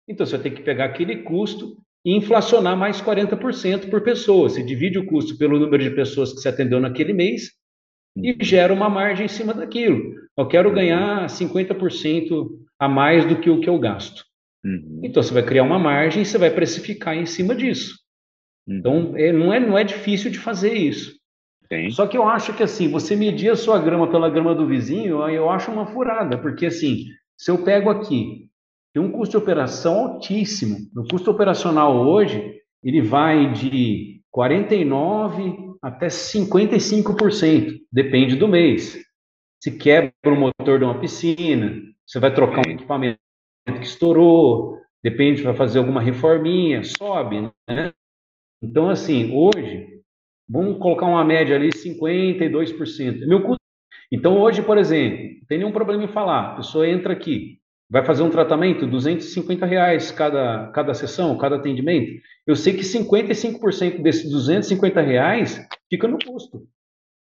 Então você vai ter que pegar aquele custo e inflacionar mais 40% por pessoa. Você divide o custo pelo número de pessoas que você atendeu naquele mês e gera uma margem em cima daquilo. Eu quero ganhar 50% a mais do que o que eu gasto. Então você vai criar uma margem e você vai precificar em cima disso. Então não é difícil de fazer isso. Só que eu acho que assim, você medir a sua grama pela grama do vizinho, eu acho uma furada, porque assim, se eu pego aqui, tem um custo de operação altíssimo. O custo operacional hoje, ele vai de 49% até 55%, depende do mês. Se quebra o motor de uma piscina, você vai trocar um equipamento que estourou, depende, vai fazer alguma reforminha, sobe, né? Então, assim, hoje, vamos colocar uma média ali, 52%. Meu custo. Então, hoje, por exemplo, não tem nenhum problema em falar, a pessoa entra aqui, vai fazer um tratamento, R$ 250 cada sessão, cada atendimento. Eu sei que 55% desses R$ 250 fica no custo.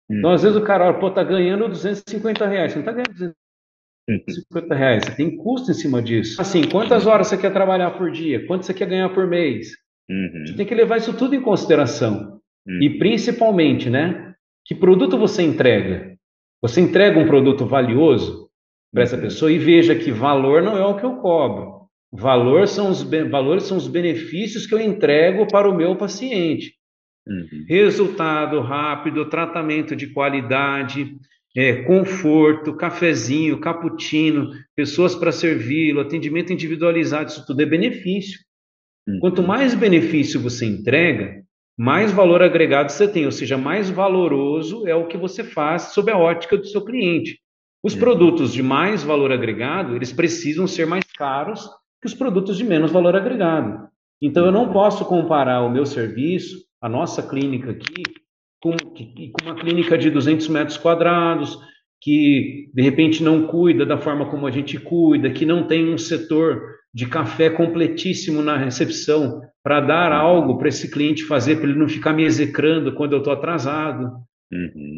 Então, às vezes o cara, olha, pô, tá ganhando R$ 250. Você não tá ganhando R$ 250, você tem custo em cima disso. Assim, quantas horas você quer trabalhar por dia? Quanto você quer ganhar por mês? Você tem que levar isso tudo em consideração. E principalmente, né? Que produto você entrega? Você entrega um produto valioso para essa pessoa e veja que valor não é o que eu cobro. Valores são os benefícios que eu entrego para o meu paciente. Resultado rápido, tratamento de qualidade, conforto, cafezinho, cappuccino, pessoas para servi-lo, atendimento individualizado, isso tudo é benefício. Quanto mais benefício você entrega, mais valor agregado você tem, ou seja, mais valoroso é o que você faz sob a ótica do seu cliente. Os produtos de mais valor agregado, eles precisam ser mais caros que os produtos de menos valor agregado. Então, eu não posso comparar o meu serviço, a nossa clínica aqui, com uma clínica de 200 metros quadrados, que de repente não cuida da forma como a gente cuida, que não tem um setor de café completíssimo na recepção para dar algo para esse cliente fazer, para ele não ficar me execrando quando eu estou atrasado.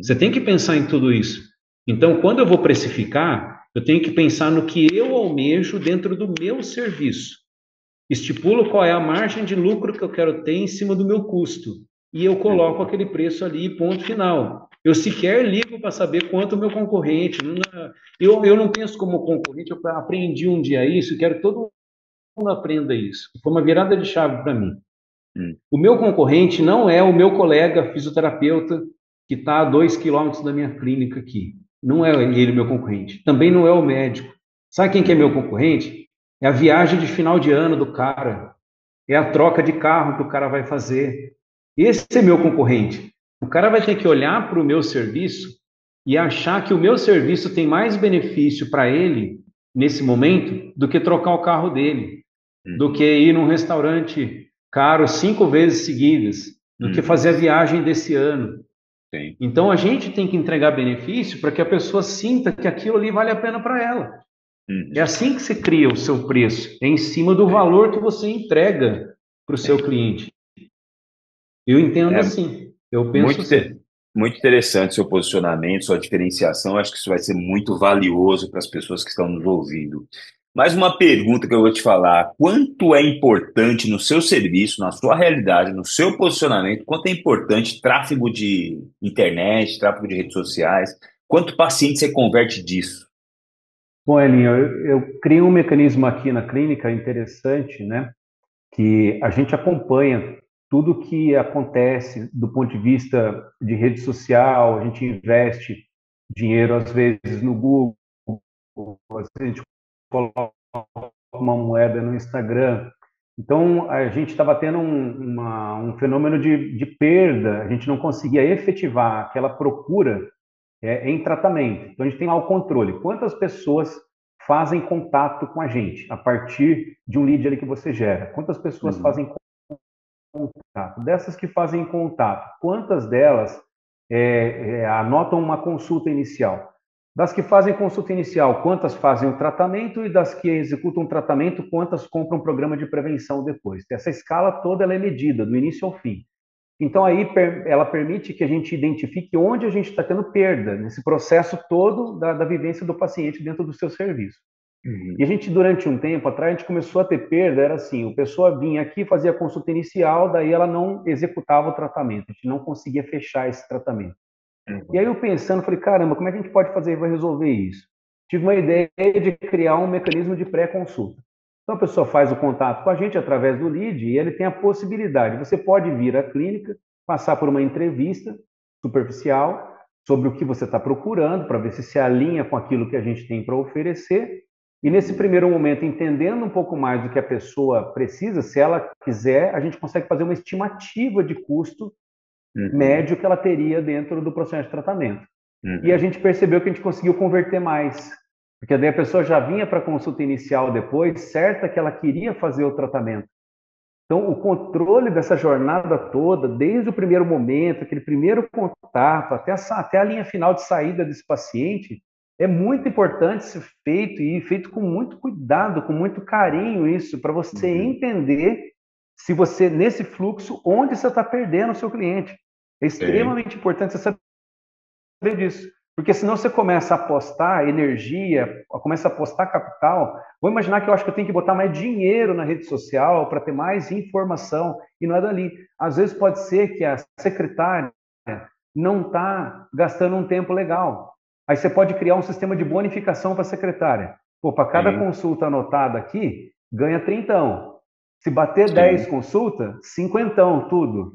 Você tem que pensar em tudo isso. Então, quando eu vou precificar, eu tenho que pensar no que eu almejo dentro do meu serviço. Estipulo qual é a margem de lucro que eu quero ter em cima do meu custo. E eu coloco aquele preço ali, ponto final. Eu sequer ligo para saber quanto o meu concorrente. Eu não penso como concorrente, eu aprendi um dia isso e quero que todo mundo aprenda isso. Foi uma virada de chave para mim. O meu concorrente não é o meu colega fisioterapeuta que está a 2 quilômetros da minha clínica aqui. Não é ele meu concorrente. Também não é o médico. Sabe quem que é meu concorrente? É a viagem de final de ano do cara. É a troca de carro que o cara vai fazer. Esse é meu concorrente. O cara vai ter que olhar para o meu serviço e achar que o meu serviço tem mais benefício para ele nesse momento do que trocar o carro dele, do que ir num restaurante caro 5 vezes seguidas, do que fazer a viagem desse ano. Sim. Então a gente tem que entregar benefício para que a pessoa sinta que aquilo ali vale a pena para ela. É assim que se cria o seu preço, é em cima do valor que você entrega para o seu cliente. Eu entendo assim, eu penso Muito, assim. muito interessante seu posicionamento, sua diferenciação. Acho que isso vai ser muito valioso para as pessoas que estão nos ouvindo. Mais uma pergunta que eu vou te falar: quanto é importante no seu serviço, na sua realidade, no seu posicionamento, quanto é importante tráfego de internet, tráfego de redes sociais? Quanto paciente você converte disso? Bom, Elinho, eu criei um mecanismo aqui na clínica interessante, né? Que a gente acompanha tudo que acontece do ponto de vista de rede social, a gente investe dinheiro, às vezes, no Google, às vezes a gente coloca uma moeda no Instagram. Então, a gente estava tendo um fenômeno de perda, a gente não conseguia efetivar aquela procura em tratamento. Então, a gente tem lá o controle. Quantas pessoas fazem contato com a gente a partir de um lead ali que você gera? Quantas pessoas fazem contato? Dessas que fazem contato, quantas delas anotam uma consulta inicial? Das que fazem consulta inicial, quantas fazem o tratamento? E das que executam o tratamento, quantas compram um programa de prevenção depois? Essa escala toda ela é medida, do início ao fim. Então, aí ela permite que a gente identifique onde a gente está tendo perda nesse processo todo da vivência do paciente dentro do seu serviço. E a gente, durante um tempo atrás, a gente começou a ter perda, era assim, a pessoa vinha aqui, fazia a consulta inicial, daí ela não executava o tratamento, a gente não conseguia fechar esse tratamento. E aí eu pensando, falei, caramba, como é que a gente pode fazer para resolver isso? Tive uma ideia de criar um mecanismo de pré-consulta. Então a pessoa faz o contato com a gente através do lead e ele tem a possibilidade, você pode vir à clínica, passar por uma entrevista superficial sobre o que você está procurando, para ver se alinha com aquilo que a gente tem para oferecer. E nesse primeiro momento, entendendo um pouco mais do que a pessoa precisa, se ela quiser, a gente consegue fazer uma estimativa de custo médio que ela teria dentro do processo de tratamento. E a gente percebeu que a gente conseguiu converter mais, porque daí a pessoa já vinha para a consulta inicial depois, certa que ela queria fazer o tratamento. Então, o controle dessa jornada toda, desde o primeiro momento, aquele primeiro contato, até a linha final de saída desse paciente, É muito importante ser feito e feito com muito cuidado, com muito carinho isso, para você Uhum. entender se você, nesse fluxo, onde você está perdendo o seu cliente. É Sei. extremamente importante você saber disso. Porque senão você começa a apostar energia, começa a apostar capital. Vou imaginar que eu acho que eu tenho que botar mais dinheiro na rede social para ter mais informação, e não é dali. Às vezes pode ser que a secretária não está gastando um tempo legal. Aí você pode criar um sistema de bonificação para a secretária. Pô, para cada Sim, consulta anotada aqui, ganha trintão. Se bater 10 sim, consultas, cinquentão, tudo.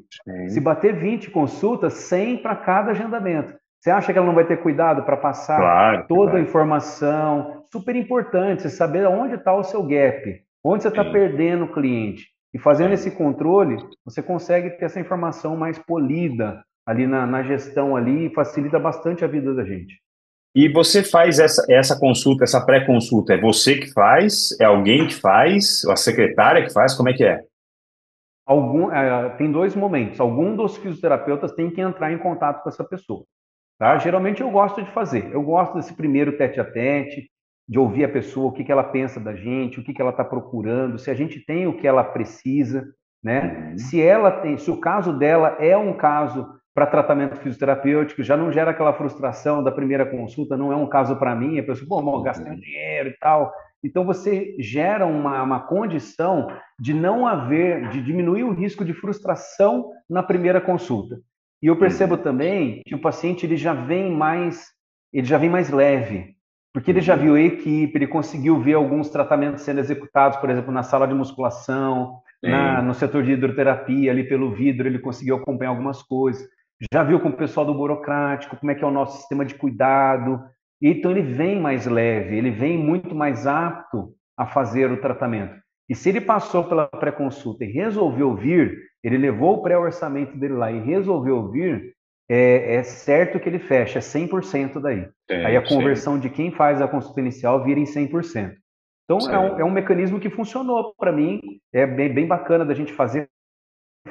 Se sim. bater 20 consultas, 100 para cada agendamento. Você acha que ela não vai ter cuidado para passar Claro que toda a vai. informação? Super importante você saber onde está o seu gap, onde você está Sim, perdendo o cliente. E fazendo esse sim. controle, você consegue ter essa informação mais polida ali na gestão ali e facilita bastante a vida da gente. E você faz essa consulta, essa pré-consulta, é você que faz? É alguém que faz? A secretária que faz? Como é que é? Tem dois momentos. Algum dos fisioterapeutas tem que entrar em contato com essa pessoa. Tá? Geralmente eu gosto de fazer. Eu gosto desse primeiro tete a tete, de ouvir a pessoa, o que que ela pensa da gente, o que que ela está procurando, se a gente tem o que ela precisa, né? Uhum. Se o caso dela é um caso para tratamento fisioterapêutico, já não gera aquela frustração da primeira consulta, não é um caso para mim, a pessoa, pô, mas gastei um Uhum. dinheiro e tal. Então você gera uma condição de não haver, de diminuir o risco de frustração na primeira consulta. E eu percebo Uhum. também que o paciente ele já vem mais leve, porque ele já Uhum. viu a equipe, ele conseguiu ver alguns tratamentos sendo executados, por exemplo, na sala de musculação, Sim, no setor de hidroterapia, ali pelo vidro, ele conseguiu acompanhar algumas coisas. Já viu com o pessoal do burocrático como é que é o nosso sistema de cuidado. E então ele vem mais leve, ele vem muito mais apto a fazer o tratamento. E se ele passou pela pré-consulta e resolveu vir, ele levou o pré-orçamento dele lá e resolveu vir, é certo que ele fecha 100% daí. Aí a sei, sei, conversão de quem faz a consulta inicial vira em 100%. Então sei. é um mecanismo que funcionou para mim, é bem bacana da gente fazer,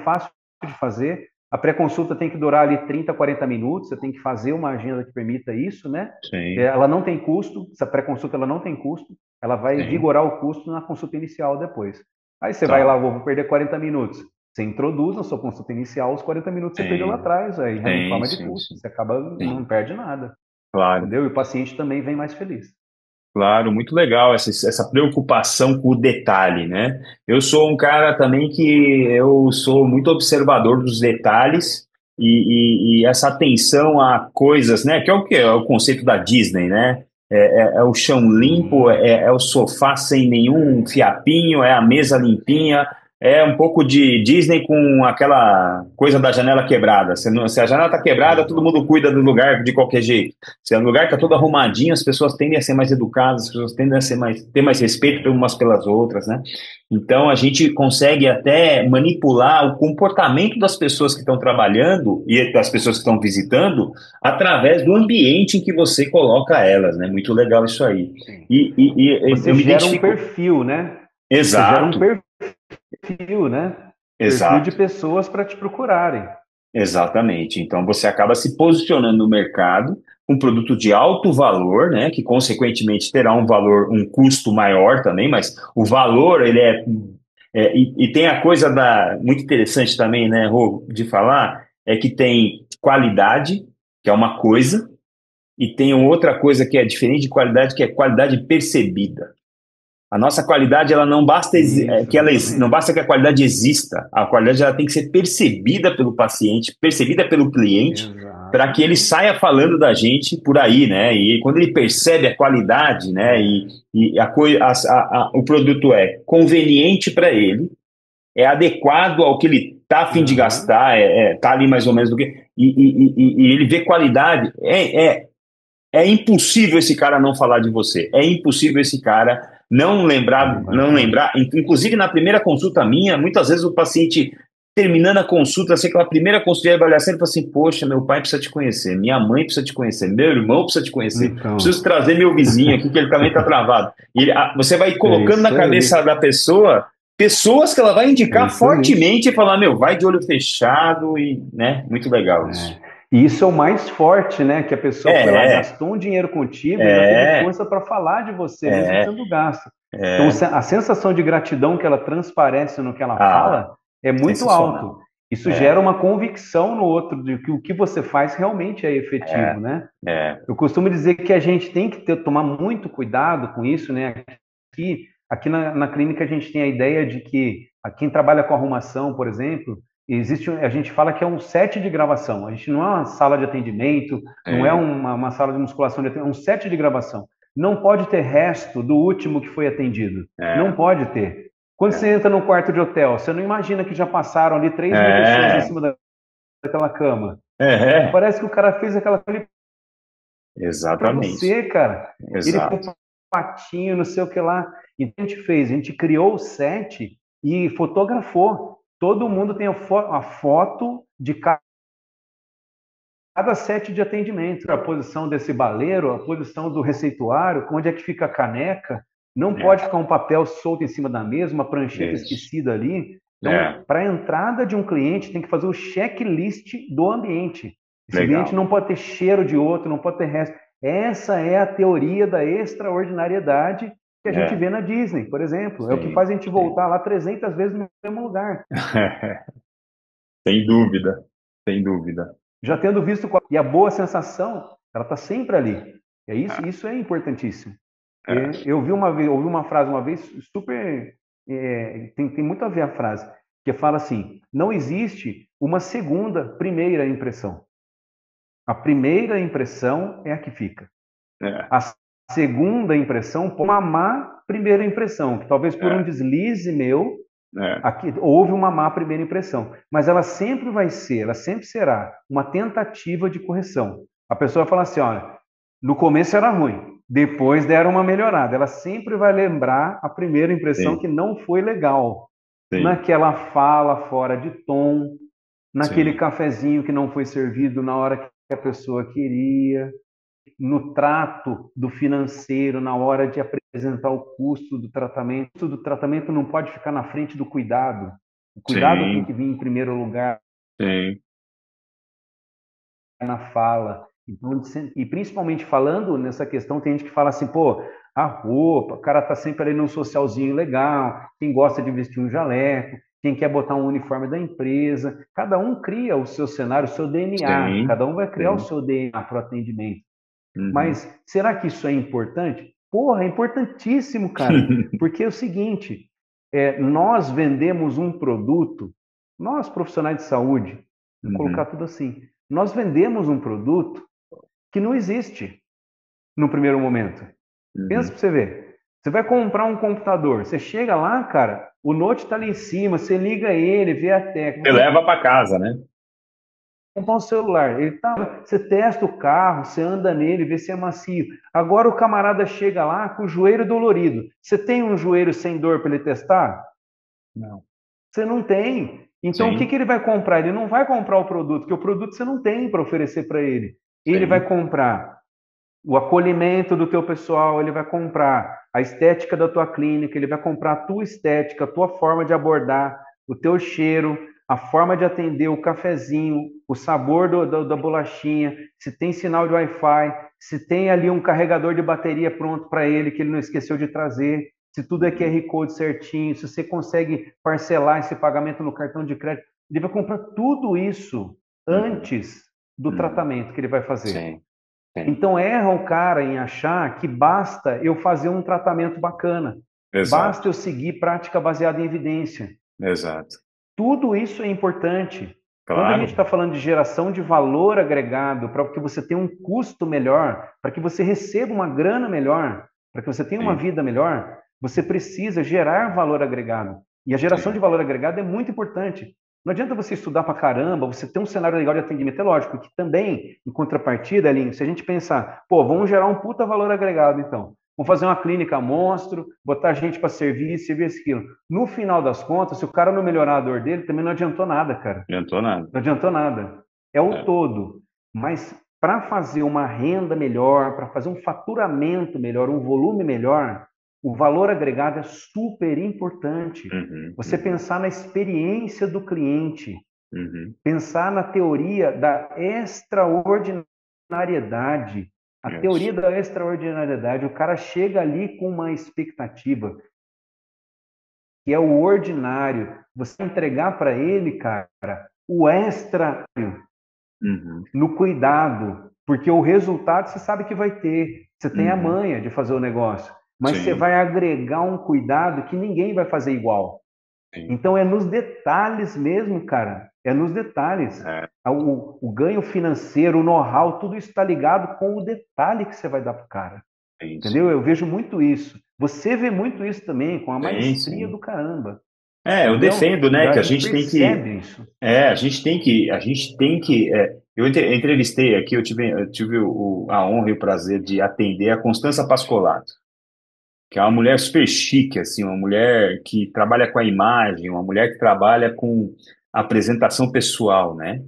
fácil de fazer. A pré-consulta tem que durar ali 30, 40 minutos, você tem que fazer uma agenda que permita isso, né? Sim, Ela não tem custo, essa pré-consulta ela não tem custo, ela vai sim. vigorar o custo na consulta inicial depois. Aí você vai lá, Tá. vou perder 40 minutos. Você introduz na sua consulta inicial, os 40 minutos você perdeu lá Sim, atrás, aí em sim, forma de sim, custo. sim. Você acaba, não Sim, perde nada, claro. entendeu? E o paciente também vem mais feliz. Claro, muito legal essa preocupação com o detalhe, né? Eu sou um cara também que eu sou muito observador dos detalhes e essa atenção a coisas, né? Que é o que? É o conceito da Disney, né? É o chão limpo, Sim, é o sofá sem nenhum fiapinho, é a mesa limpinha, é um pouco de Disney com aquela coisa da janela quebrada. Se a janela está quebrada, todo mundo exato. cuida do lugar de qualquer jeito. Se o lugar está todo arrumadinho, as pessoas tendem a ser mais educadas, as pessoas tendem a ter mais respeito umas pelas outras, né? Então a gente consegue até manipular o comportamento das pessoas que estão trabalhando e das pessoas que estão visitando através do ambiente em que você coloca elas, né? Muito legal isso aí. Sim. E Você eu me gera um identifico. perfil, né? Você gera um Exato, perfil, né? Perfil de exato. pessoas para te procurarem. Exatamente. Então você acaba se posicionando no mercado com um produto de alto valor, né, que consequentemente terá um valor, um custo maior também, mas o valor ele e tem a coisa da muito interessante também, né, Rô, de falar é que tem qualidade, que é uma coisa, e tem outra coisa que é diferente de qualidade, que é qualidade percebida. A nossa qualidade, ela não basta Isso, não exatamente. basta que a qualidade exista. A qualidade ela tem que ser percebida pelo paciente, percebida pelo cliente, para que ele Exatamente. saia falando da gente por aí, né? E quando ele percebe a qualidade, né? É, E o produto é conveniente para ele, é adequado ao que ele está a fim de aham. gastar, tá ali mais ou menos do que e ele vê qualidade. É impossível esse cara não falar de você. É impossível esse cara Ele vai não falar. lembrar. Inclusive na primeira consulta minha, muitas vezes o paciente terminando a consulta, assim, aquela primeira consulta de avaliação, ele fala assim: Poxa, meu pai precisa te conhecer, minha mãe precisa te conhecer, meu irmão precisa te conhecer, preciso Então, trazer meu vizinho aqui que ele também está travado. Você vai é colocando na isso cabeça aí. da pessoa pessoas que ela vai É indicar isso aí. fortemente e falar: Meu, vai de olho fechado e, né, muito legal isso. E isso é o mais forte, né? Que a pessoa foi lá, É, gastou um dinheiro contigo e ainda teve é, força para falar de você, mesmo é, tendo gasto. Então, é. a sensação de gratidão que ela transparece no que ela Ah, fala é muito alto. sensacional. Isso É, gera uma convicção no outro de que o que você faz realmente é é, efetivo, né? é. Eu costumo dizer que a gente tem que tomar muito cuidado com isso, né? Aqui na clínica a gente tem a ideia de que quem trabalha com arrumação, por exemplo, a gente fala que é um set de gravação. A gente não é uma sala de atendimento, não é Sim, uma sala de musculação de atendimento, é um set de gravação. Não pode ter resto do último que foi atendido. Não é, pode ter. Quando é, você entra num quarto de hotel, você não imagina que já passaram ali 3.000 pessoas em é, cima daquela cama. é, Parece que o cara fez aquela coisa para exatamente, você, cara. Ele foi exato. um patinho, não sei o que lá. E o que a gente fez? A gente criou o set e fotografou. Todo mundo tem a foto de cada set de atendimento. A posição desse baleiro, a posição do receituário, onde é que fica a caneca. Não É, pode ficar um papel solto em cima da mesa, uma prancheta isso. esquecida ali. Então, É, para a entrada de um cliente, tem que fazer o checklist do ambiente. Esse ambiente legal. não pode ter cheiro de outro, não pode ter resto. Essa é a teoria da extraordinariedade que a gente É, vê na Disney, por exemplo. É o que sim, faz a gente sim. voltar lá 300 vezes no mesmo lugar. Sem dúvida, sem dúvida. Já tendo visto e a boa sensação, ela está sempre ali. É isso, É, isso é importantíssimo. é, Eu vi uma vez, ouvi uma frase uma vez super, tem muito a ver a frase, que fala assim: não existe uma segunda primeira impressão. A primeira impressão é a que fica. é, A segunda impressão, uma má primeira impressão, que talvez por um é, deslize meu, é, aqui houve uma má primeira impressão, mas ela sempre vai ser, ela sempre será uma tentativa de correção. A pessoa fala assim, olha, no começo era ruim, depois deram uma melhorada. Ela sempre vai lembrar a primeira impressão sim, que não foi legal, sim, naquela fala fora de tom, naquele sim, cafezinho que não foi servido na hora que a pessoa queria, no trato do financeiro, na hora de apresentar o custo do tratamento. O custo do tratamento não pode ficar na frente do cuidado. O cuidado tem sim, que vir em primeiro lugar sim, na fala. Então, e principalmente falando nessa questão, tem gente que fala assim, pô, a roupa, o cara tá sempre ali num socialzinho legal, quem gosta de vestir um jaleco, quem quer botar um uniforme da empresa, cada um cria o seu cenário, o seu DNA, sim, cada um vai criar o sim. seu DNA para o atendimento. Uhum. Mas será que isso é importante? Porra, é importantíssimo, cara. Porque é o seguinte, nós vendemos um produto, nós profissionais de saúde, vamos colocar Uhum. tudo assim, nós vendemos um produto que não existe no primeiro momento. Pensa Uhum. para você ver. Você vai comprar um computador, você chega lá, cara, o Note está ali em cima, você liga ele, vê a tecla. Você leva para casa, né? Comprar um celular. Você testa o carro, você anda nele, vê se é macio. Agora o camarada chega lá com o joelho dolorido. Você tem um joelho sem dor para ele testar? Não. Você não tem. Então o que Sim, que ele vai comprar? Ele não vai comprar o produto, porque o produto você não tem para oferecer para ele. Ele vai sim, comprar o acolhimento do teu pessoal, ele vai comprar a estética da tua clínica, ele vai comprar a tua estética, a tua forma de abordar, o teu cheiro, a forma de atender, o cafezinho, o sabor da bolachinha, se tem sinal de Wi-Fi, se tem ali um carregador de bateria pronto para ele que ele não esqueceu de trazer, se tudo é uhum. QR Code certinho, se você consegue parcelar esse pagamento no cartão de crédito, ele vai comprar tudo isso Uhum. antes do Uhum. tratamento que ele vai fazer. Sim, sim, Então erra o cara em achar que basta eu fazer um tratamento bacana, basta exato, eu seguir prática baseada em evidência. exato. Tudo isso é importante. Quando a gente Claro, está falando de geração de valor agregado, para que você tenha um custo melhor, para que você receba uma grana melhor, para que você tenha uma sim, vida melhor, você precisa gerar valor agregado. E a geração de sim, valor agregado é muito importante. Não adianta você estudar para caramba, você ter um cenário legal de atendimento. É lógico que também, em contrapartida, Aline, se a gente pensar, pô, vamos gerar um puta valor agregado, então. Vamos fazer uma clínica monstro, botar gente para servir, servir aquilo. No final das contas, se o cara não melhorar a dor dele, também não adiantou nada, cara. não adiantou nada. Não adiantou nada. É o É, todo. Mas para fazer uma renda melhor, para fazer um faturamento melhor, um volume melhor, o valor agregado é super importante. uhum, Você uhum. pensar na experiência do cliente. Uhum. Pensar na teoria da extraordinariedade. A teoria Isso. da extraordinariedade, o cara chega ali com uma expectativa, que é o ordinário. Você entregar para ele, cara, o extra Uhum. no cuidado, porque o resultado você sabe que vai ter. Você tem a Uhum. manha de fazer o negócio, mas você Sim, vai agregar um cuidado que ninguém vai fazer igual. sim. Então é nos detalhes mesmo, cara. É nos detalhes. É, O ganho financeiro, o know-how, tudo isso está ligado com o detalhe que você vai dar para o cara. é isso. Entendeu? Eu vejo muito isso. Você vê muito isso também, com a Sim, maestria sim. do caramba. É, eu Entendeu? defendo, né, A que a gente gente tem que, percebe isso. eu entrevistei aqui, eu tive a honra e o prazer de atender a Constança Pascolato, que é uma mulher super chique, assim, uma mulher que trabalha com a imagem, uma mulher que trabalha com apresentação pessoal, né?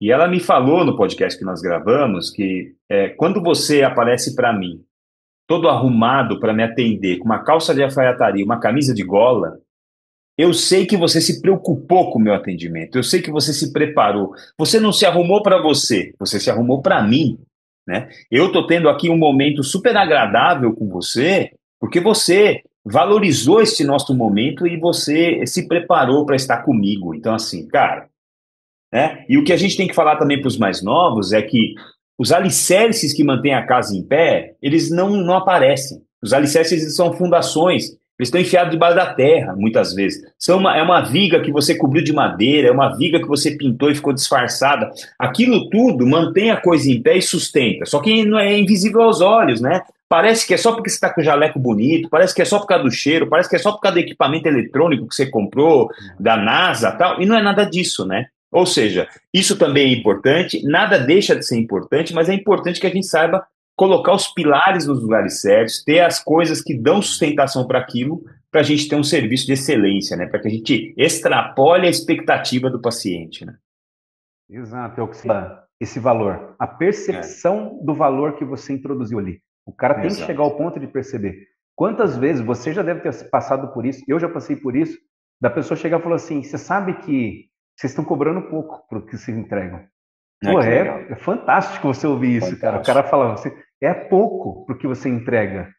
E ela me falou no podcast que nós gravamos que quando você aparece para mim, todo arrumado para me atender, com uma calça de alfaiataria, uma camisa de gola, eu sei que você se preocupou com o meu atendimento, eu sei que você se preparou. Você não se arrumou para você, você se arrumou para mim, né? Eu estou tendo aqui um momento super agradável com você, porque você valorizou este nosso momento e você se preparou para estar comigo. Então, assim, cara, né? E o que a gente tem que falar também para os mais novos é que os alicerces que mantêm a casa em pé, eles não aparecem. Os alicerces eles são fundações, eles estão enfiados debaixo da terra, muitas vezes. É uma viga que você cobriu de madeira, é uma viga que você pintou e ficou disfarçada. Aquilo tudo mantém a coisa em pé e sustenta. Só que não é invisível aos olhos, né? Parece que é só porque você está com o jaleco bonito, parece que é só por causa do cheiro, parece que é só por causa do equipamento eletrônico que você comprou, da NASA e tal, e não é nada disso, né? Ou seja, isso também é importante, nada deixa de ser importante, mas é importante que a gente saiba colocar os pilares nos lugares certos, ter as coisas que dão sustentação para aquilo, para a gente ter um serviço de excelência, né? Para que a gente extrapole a expectativa do paciente, né? Exato, é o que se dá, esse valor. A É, percepção do valor que você introduziu ali. O cara tem que chegar exato. ao ponto de perceber. Quantas vezes você já deve ter passado por isso, eu já passei por isso, da pessoa chegar e falar assim: você sabe que vocês estão cobrando pouco para o que vocês entregam. Ah, Pô, que legal. é fantástico você ouvir isso, cara. O cara Fantástico. fala, você, é pouco para o que você entrega.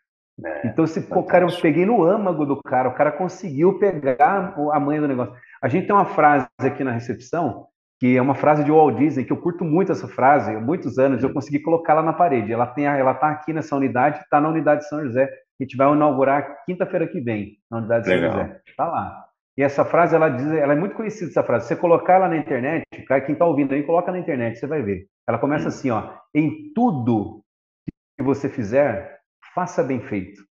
É, Então, se, pô, cara, eu fantástico. peguei no âmago do cara, o cara conseguiu pegar a manha do negócio. A gente tem uma frase aqui na recepção, que é uma frase de Walt Disney, que eu curto muito essa frase, há muitos anos, eu Hum, consegui colocá-la na parede. Ela tá aqui nessa unidade, está na unidade de São José, que a gente vai inaugurar quinta-feira que vem, na unidade de São legal. José. Tá lá. E essa frase, ela diz, ela é muito conhecida, essa frase. Se você colocar ela na internet, cara, quem está ouvindo aí, coloca na internet, você vai ver. Ela começa Hum, assim, ó, em tudo que você fizer, faça bem feito.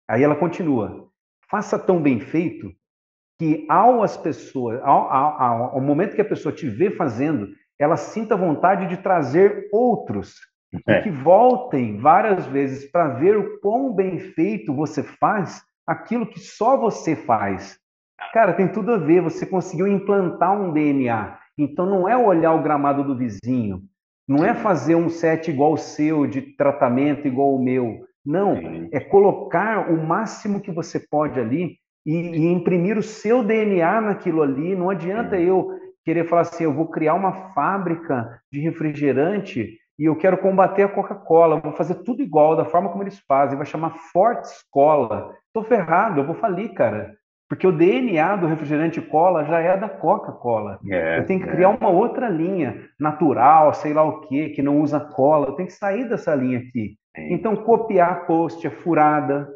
Aí ela continua: faça tão bem feito que ao momento que a pessoa te vê fazendo, ela sinta vontade de trazer outros e que é, voltem várias vezes para ver o quão bem feito você faz aquilo que só você faz. Cara, tem tudo a ver. Você conseguiu implantar um DNA. Então não é olhar o gramado do vizinho, não é sim, fazer um set igual o seu, de tratamento igual o meu. Não, sim, é colocar o máximo que você pode ali e imprimir o seu DNA naquilo ali. Não adianta sim, eu querer falar assim, eu vou criar uma fábrica de refrigerante e eu quero combater a Coca-Cola, vou fazer tudo igual, da forma como eles fazem, vai chamar Forte Escola. Estou ferrado, eu vou falir, cara. Porque o DNA do refrigerante cola já é da Coca-Cola. Eu tenho que criar é, uma outra linha, natural, sei lá o quê, que não usa cola. Eu tenho que sair dessa linha aqui. sim, Então, copiar post é furada,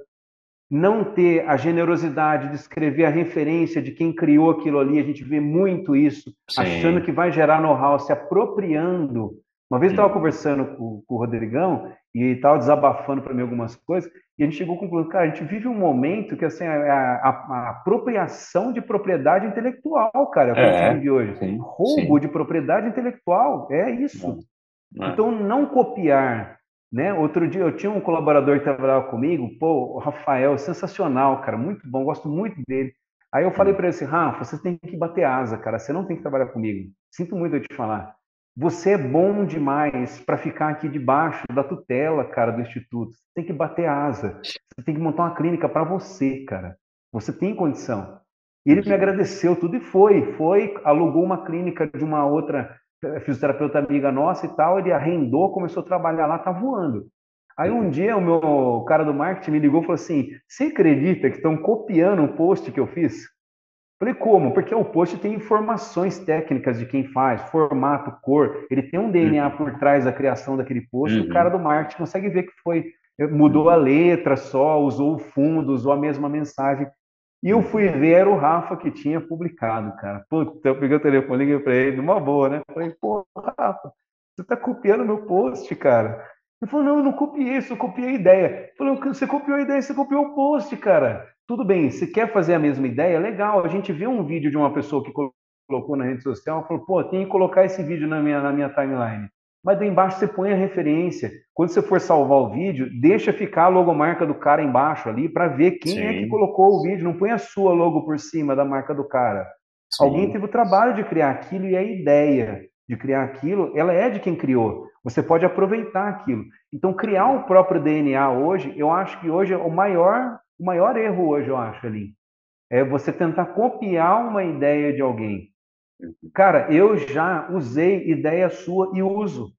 não ter a generosidade de escrever a referência de quem criou aquilo ali, a gente vê muito isso, achando sim, que vai gerar know-how, se apropriando. Uma vez eu estava uhum, conversando com o Rodrigão e estava desabafando para mim algumas coisas, e a gente chegou à conclusão, cara, a gente vive um momento que assim, a apropriação de propriedade intelectual, cara, é o que a gente é, vive hoje. sim, Roubo sim, de propriedade intelectual, é isso. é, Então, não copiar, né? Outro dia eu tinha um colaborador que trabalhava comigo, pô, o Rafael, sensacional, cara, muito bom, gosto muito dele. Aí eu falei hum, para ele assim, Rafa, você tem que bater asa, cara, você não tem que trabalhar comigo. Sinto muito eu te falar. Você é bom demais para ficar aqui debaixo da tutela, cara, do instituto. Você tem que bater asa. Você tem que montar uma clínica para você, cara. Você tem condição. E ele me Uhum. agradeceu tudo e foi, alugou uma clínica de uma outra fisioterapeuta amiga nossa e tal, ele arrendou, começou a trabalhar lá, tá voando. Aí um Sim. dia o meu cara do marketing me ligou e falou assim: você acredita que estão copiando um post que eu fiz? Falei, como? Porque o post tem informações técnicas de quem faz, formato, cor, ele tem um DNA Uhum. por trás da criação daquele post, e o cara Uhum. do marketing consegue ver que foi, mudou a Uhum. letra só, usou o fundo, usou a mesma mensagem. E eu fui Uhum. ver, era o Rafa que tinha publicado, cara. Puta, eu peguei o telefone, liguei pra ele, numa boa, né? Falei, pô, Rafa, você tá copiando meu post, cara. Ele falou, não, eu não copiei isso, eu copiei a ideia. Eu falei, você copiou a ideia, você copiou o post, cara. Tudo bem, você quer fazer a mesma ideia? Legal, a gente viu um vídeo de uma pessoa que colocou na rede social, falou, pô, tem que colocar esse vídeo na minha timeline. Mas daí embaixo você põe a referência. Quando você for salvar o vídeo, deixa ficar a logomarca do cara embaixo ali para ver quem é que Sim, colocou o vídeo. Não põe a sua logo por cima da marca do cara. Alguém sim. teve o trabalho de criar aquilo e a ideia de criar aquilo, ela é de quem criou. Você pode aproveitar aquilo. Então, criar o próprio DNA hoje, eu acho que hoje é o maior erro hoje, eu acho ali. É você tentar copiar uma ideia de alguém. Cara, eu já usei ideia sua e uso,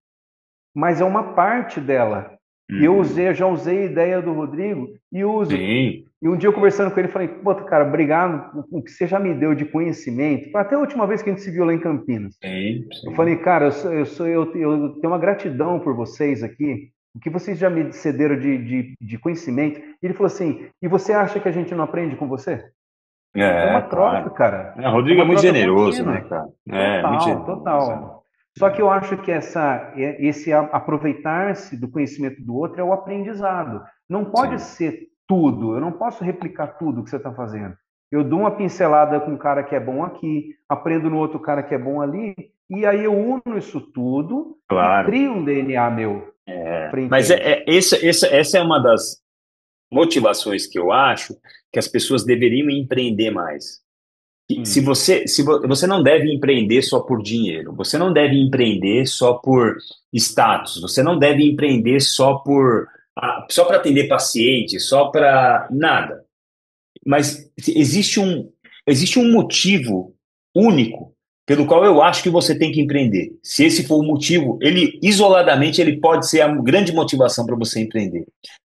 mas é uma parte dela. Uhum. Eu já usei a ideia do Rodrigo e uso. Sim, E um dia eu conversando com ele, falei, pô, cara, obrigado por o que você já me deu de conhecimento. Até a última vez que a gente se viu lá em Campinas. sim, Eu sim. falei, cara, eu tenho uma gratidão por vocês aqui, o que vocês já me cederam de conhecimento. E ele falou assim, e você acha que a gente não aprende com você? É É, uma troca, claro. cara. É, o É Rodrigo é uma muito troca generoso, né, contínua. cara? É, muito Total, generoso. total. Só que eu acho que esse aproveitar-se do conhecimento do outro é o aprendizado. Não pode Sim. ser tudo. Eu não posso replicar tudo que você está fazendo. Eu dou uma pincelada com um cara que é bom aqui, aprendo no outro cara que é bom ali, e aí eu uno isso tudo e Claro. crio um DNA meu frente a Mas isso. essa é uma das motivações que eu acho que as pessoas deveriam empreender mais. E se Sim, você, se vo- você não deve empreender só por dinheiro, você não deve empreender só por status, você não deve empreender só para atender paciente, só para nada. Mas existe um motivo único pelo qual eu acho que você tem que empreender. Se esse for o motivo, ele isoladamente ele pode ser a grande motivação para você empreender.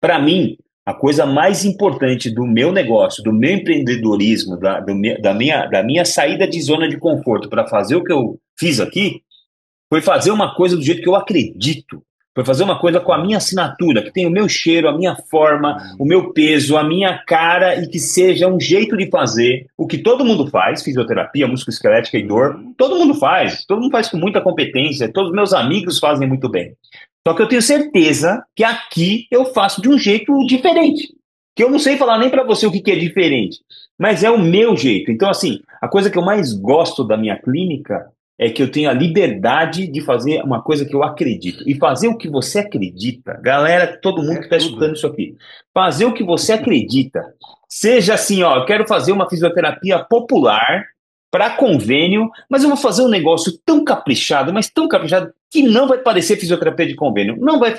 Para mim, a coisa mais importante do meu negócio, do meu empreendedorismo, da minha saída de zona de conforto para fazer o que eu fiz aqui, foi fazer uma coisa do jeito que eu acredito. Foi fazer uma coisa com a minha assinatura, que tem o meu cheiro, a minha forma, o sim, meu peso, a minha cara e que seja um jeito de fazer o que todo mundo faz, fisioterapia, musculoesquelética e dor, sim. todo mundo faz com muita competência, todos meus amigos fazem muito bem. Só que eu tenho certeza que aqui eu faço de um jeito diferente, que eu não sei falar nem para você o que é diferente, mas é o meu jeito. Então, assim, a coisa que eu mais gosto da minha clínica é que eu tenho a liberdade de fazer uma coisa que eu acredito. E fazer o que você acredita, galera, todo mundo É que está escutando tudo. isso aqui, fazer o que você acredita. Seja assim, ó, eu quero fazer uma fisioterapia popular para convênio, mas eu vou fazer um negócio tão caprichado, mas tão caprichado que não vai parecer fisioterapia de convênio, não vai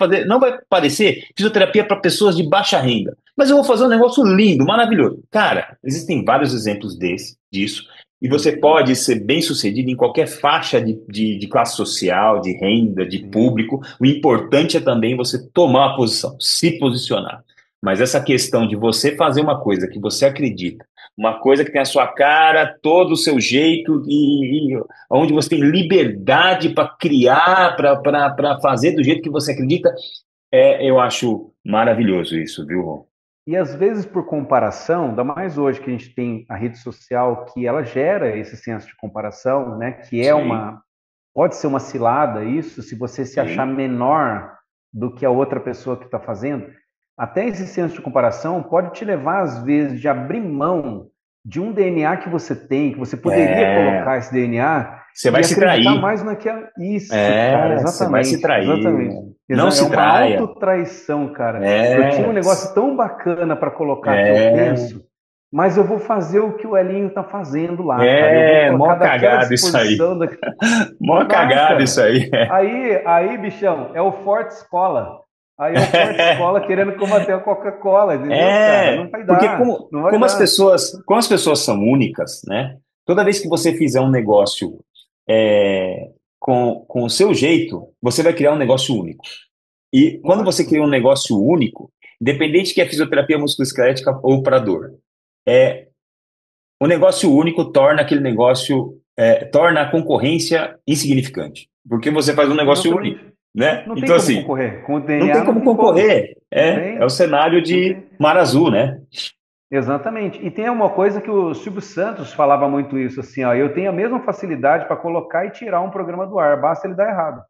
parecer fisioterapia para pessoas de baixa renda, mas eu vou fazer um negócio lindo, maravilhoso. Cara, existem vários exemplos disso. E você Sim, pode ser bem-sucedido em qualquer faixa de classe social, de renda, de sim. público. O importante é também você tomar uma posição, se posicionar. Mas essa questão de você fazer uma coisa que você acredita, uma coisa que tem a sua cara, todo o seu jeito, e onde você tem liberdade para criar, para fazer do jeito que você acredita, eu acho maravilhoso isso, viu, Ron? E às vezes, por comparação, ainda mais hoje que a gente tem a rede social, que ela gera esse senso de comparação, né? Que Sim, pode ser uma cilada isso, se você se achar sim. menor do que a outra pessoa que está fazendo. Até esse senso de comparação pode te levar, às vezes, de abrir mão de um DNA que você tem, que você poderia É, colocar esse DNA você vai e se acreditar trair. mais naquela. Isso, cara, É, você vai se exatamente, trair. exatamente. Não É se uma traia. autotraição, cara. Eu tinha um É, negócio tão bacana para colocar que eu é, penso, mas eu vou fazer o que o Elinho está fazendo lá, cara. Eu vou colocar mó daquela cagada isso aí. disposição. Mó Não dá, cagada isso cara. aí. Aí, bichão, é o Forte Escola. Aí é o Forte-Cola querendo combater a Coca-Cola, entendeu, cara? É, Não vai porque dar, não vai dar. como as pessoas são únicas, né? Toda vez que você fizer um negócio com o seu jeito, você vai criar um negócio único. E quando você Lógico, cria um negócio único, independente que é fisioterapia musculoesquelética ou para dor, o negócio único torna aquele negócio, torna a concorrência insignificante, porque você faz um negócio único, exatamente. né? Não tem Então, como assim, concorrer. Com o não DNA tem não como tem como. concorrer. Não É o tem, cenário não de tem. mar azul, né? Exatamente. E tem uma coisa que o Silvio Santos falava muito isso, assim, ó, eu tenho a mesma facilidade para colocar e tirar um programa do ar, basta ele dar errado.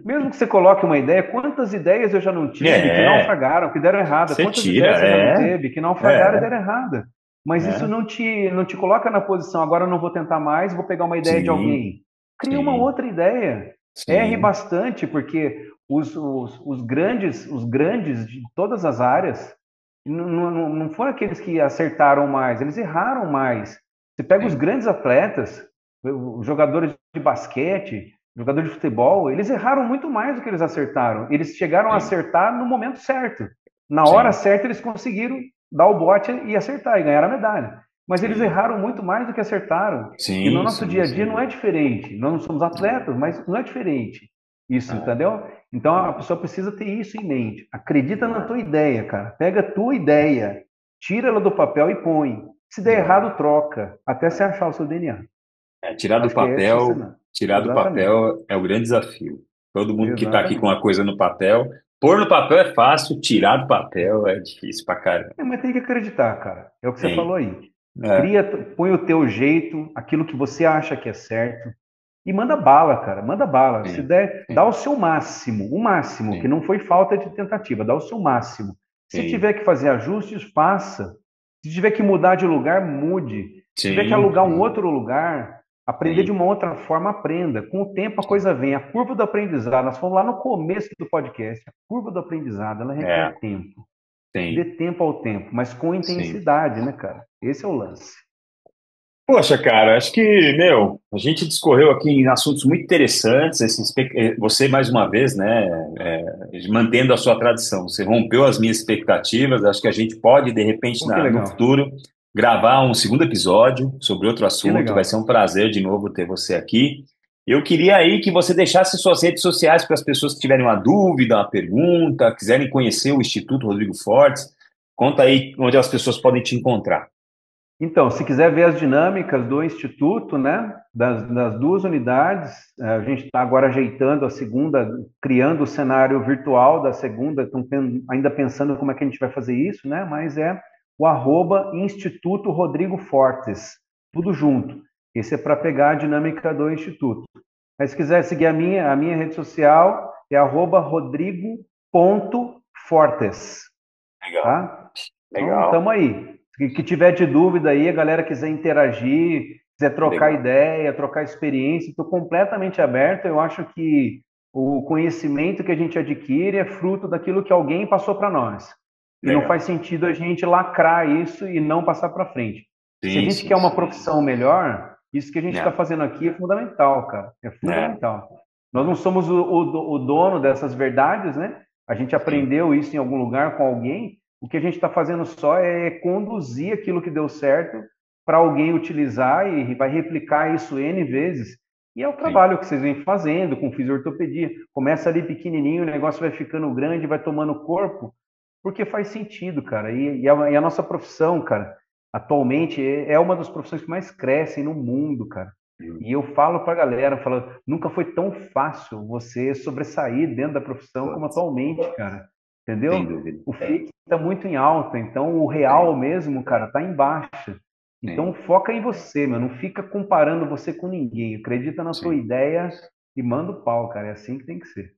Mesmo que você coloque uma ideia, quantas ideias eu já não tive que É, naufragaram, que deram errada? você Quantas tira, ideias você já não teve que naufragaram e é, deram errada? Mas isso é. não te coloca na posição, agora eu não vou tentar mais, vou pegar uma ideia de Sim, alguém. Cria uma sim, outra ideia. Erre sim, bastante, porque os grandes de todas as áreas não foram aqueles que acertaram mais, eles erraram mais. Você pega os sim, grandes atletas, os jogadores de basquete, jogador de futebol, eles erraram muito mais do que eles acertaram. Eles chegaram a sim, acertar no momento certo. Na hora sim, certa, eles conseguiram dar o bote e acertar e ganhar a medalha. Mas eles sim, erraram muito mais do que acertaram. E no sim, nosso sim, dia a dia sem não é dúvida. diferente. Nós não somos atletas, mas não é diferente. Isso, É, entendeu? Então a é, pessoa precisa ter isso em mente. Acredita na é, tua ideia, cara. Pega a tua ideia, tira ela do papel e põe. Se der é. errado, troca, até você achar o seu DNA. Acho que é esse o cenário. Tirar do Exatamente. papel é o grande desafio. Todo mundo que está aqui com Exatamente. a coisa no papel, pôr no papel é fácil, tirar do papel é difícil pra caramba. Mas tem que acreditar, cara. É o que você falou Tem. aí. É, Cria, põe o teu jeito, aquilo que você acha que é certo, e manda bala, cara. Manda bala. Se sim, der, dá sim, o seu máximo, o máximo, que sim, não foi falta de tentativa, dá o seu máximo. Se sim, tiver que fazer ajustes, faça. Se tiver que mudar de lugar, mude. Se tiver que sim, alugar um sim, outro lugar, aprender de sim. uma outra forma, aprenda. Com o tempo a Sim. coisa vem. A curva do aprendizado, nós fomos lá no começo do podcast, a curva do aprendizado, ela É, requer tempo. Dê tem, tempo ao tempo, mas com sim. intensidade, né, cara? Esse é o lance. Poxa, cara, acho que, meu, a gente discorreu aqui em assuntos muito interessantes. Você, mais uma vez, né, mantendo a sua tradição, você rompeu as minhas expectativas. Acho que a gente pode, de repente, Pô, que no legal. futuro, gravar um segundo episódio sobre outro Que assunto. Vai ser legal. um prazer de novo ter você aqui. Eu queria aí que você deixasse suas redes sociais para as pessoas que tiverem uma dúvida, uma pergunta, quiserem conhecer o Instituto Rodrigo Fortes. Conta aí onde as pessoas podem te encontrar. Então, se quiser ver as dinâmicas do Instituto, né, das duas unidades, a gente está agora ajeitando a segunda, criando o cenário virtual da segunda, estão ainda pensando como é que a gente vai fazer isso, né, mas é o Instituto Rodrigo Fortes, tudo junto. Esse é para pegar a dinâmica do Instituto. Mas se quiser seguir a minha rede social, é @rodrigo.fortes, Legal, tá? Então, legal. estamos aí. Que tiver de dúvida aí, a galera quiser interagir, quiser trocar Legal. ideia, trocar experiência, estou completamente aberto. Eu acho que o conhecimento que a gente adquire é fruto daquilo que alguém passou para nós. E não faz Legal. sentido a gente lacrar isso e não passar para frente. Se a Sim, gente sim, quer uma sim. profissão melhor, isso que a gente está É, fazendo aqui é fundamental, cara. É é, fundamental. Nós não é. somos o dono dessas verdades, né? A gente Sim, aprendeu isso em algum lugar com alguém. O que a gente está fazendo só é conduzir aquilo que deu certo para alguém utilizar e vai replicar isso N vezes. E é o sim, trabalho que vocês vêm fazendo com fisiortopedia. Começa ali pequenininho, o negócio vai ficando grande, vai tomando corpo, porque faz sentido, cara. E a nossa profissão, cara, atualmente é uma das profissões que mais crescem no mundo, cara. sim. E eu falo para a galera, falo, nunca foi tão fácil você sobressair dentro da profissão como Putz, atualmente, cara. sem Entendeu? dúvida. O fake está muito em alta, então o real Tem, mesmo, cara, tá em baixa. Então tem. foca em você, meu. Não fica comparando você com ninguém. Acredita na tua Sim. ideia e manda o pau, cara. É assim que tem que ser.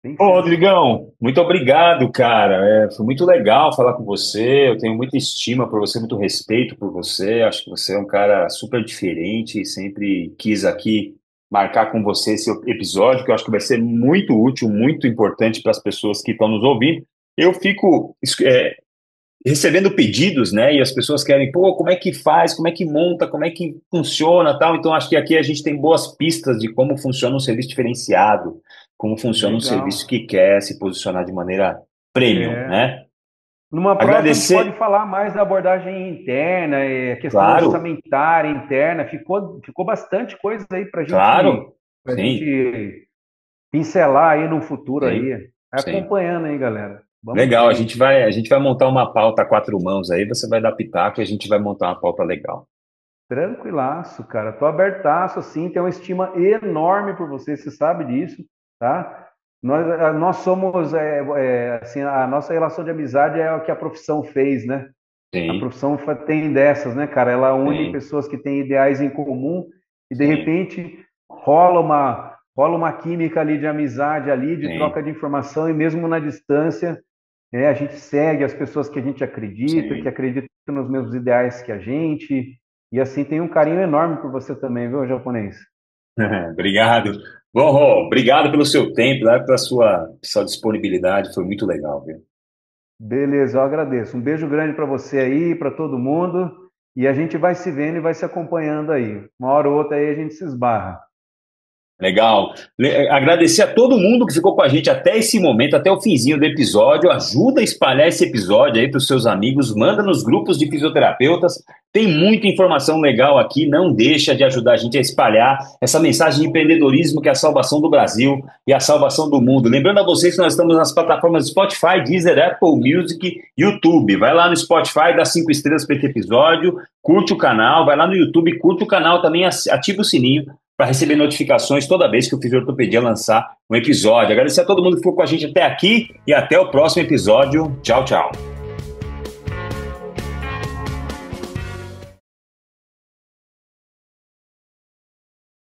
Tem que Ô, ser assim. Rodrigão, muito obrigado, cara. Foi muito legal falar com você. Eu tenho muita estima por você, muito respeito por você. Acho que você é um cara super diferente e sempre quis aqui marcar com você esse episódio, que eu acho que vai ser muito útil, muito importante para as pessoas que estão nos ouvindo. Eu fico recebendo pedidos, né? E as pessoas querem, pô, como é que faz, como é que monta, como é que funciona, tal. Então acho que aqui a gente tem boas pistas de como funciona um serviço diferenciado, como funciona um Legal. serviço que quer se posicionar de maneira premium, É. né? Numa próxima, a gente pode Agradecer, falar mais da abordagem interna, questão claro, orçamentária interna. Ficou bastante coisa aí claro, para sim, gente pincelar aí no futuro sim, aí. Vai sim. acompanhando aí, galera. Vamos Legal, junto. a gente vai montar uma pauta a quatro mãos aí, você vai dar pitaco e a gente vai montar uma pauta legal. Tranquilaço, cara. Tô abertaço, assim, tenho uma estima enorme por você, você sabe disso, tá? Nós somos, assim, a nossa relação de amizade é o que a profissão fez, né? A Sim, profissão tem dessas, né, cara? Ela une sim, pessoas que têm ideais em comum e, de sim, repente, rola uma química ali de amizade ali, de sim, troca de informação e mesmo na distância, a gente segue as pessoas que sim. acreditam nos mesmos ideais que a gente, e assim tem um carinho enorme por você também, viu, japonês? Obrigado. Bom, Rô, obrigado pelo seu tempo, né, pela sua disponibilidade, foi muito legal, viu? Beleza, eu agradeço. Um beijo grande para você aí, para todo mundo, e a gente vai se vendo e vai se acompanhando aí. Uma hora ou outra aí a gente se esbarra. Legal. Agradecer a todo mundo que ficou com a gente até esse momento, até o finzinho do episódio. Ajuda a espalhar esse episódio aí para os seus amigos, manda nos grupos de fisioterapeutas. Tem muita informação legal aqui, não deixa de ajudar a gente a espalhar essa mensagem de empreendedorismo que é a salvação do Brasil e a salvação do mundo. Lembrando a vocês que nós estamos nas plataformas Spotify, Deezer, Apple Music, YouTube. Vai lá no Spotify, dá 5 estrelas para esse episódio, curte o canal, vai lá no YouTube, curte o canal também, ativa o sininho para receber notificações toda vez que o Fisiortopedia lançar um episódio. Agradecer a todo mundo que ficou com a gente até aqui e até o próximo episódio. Tchau, tchau.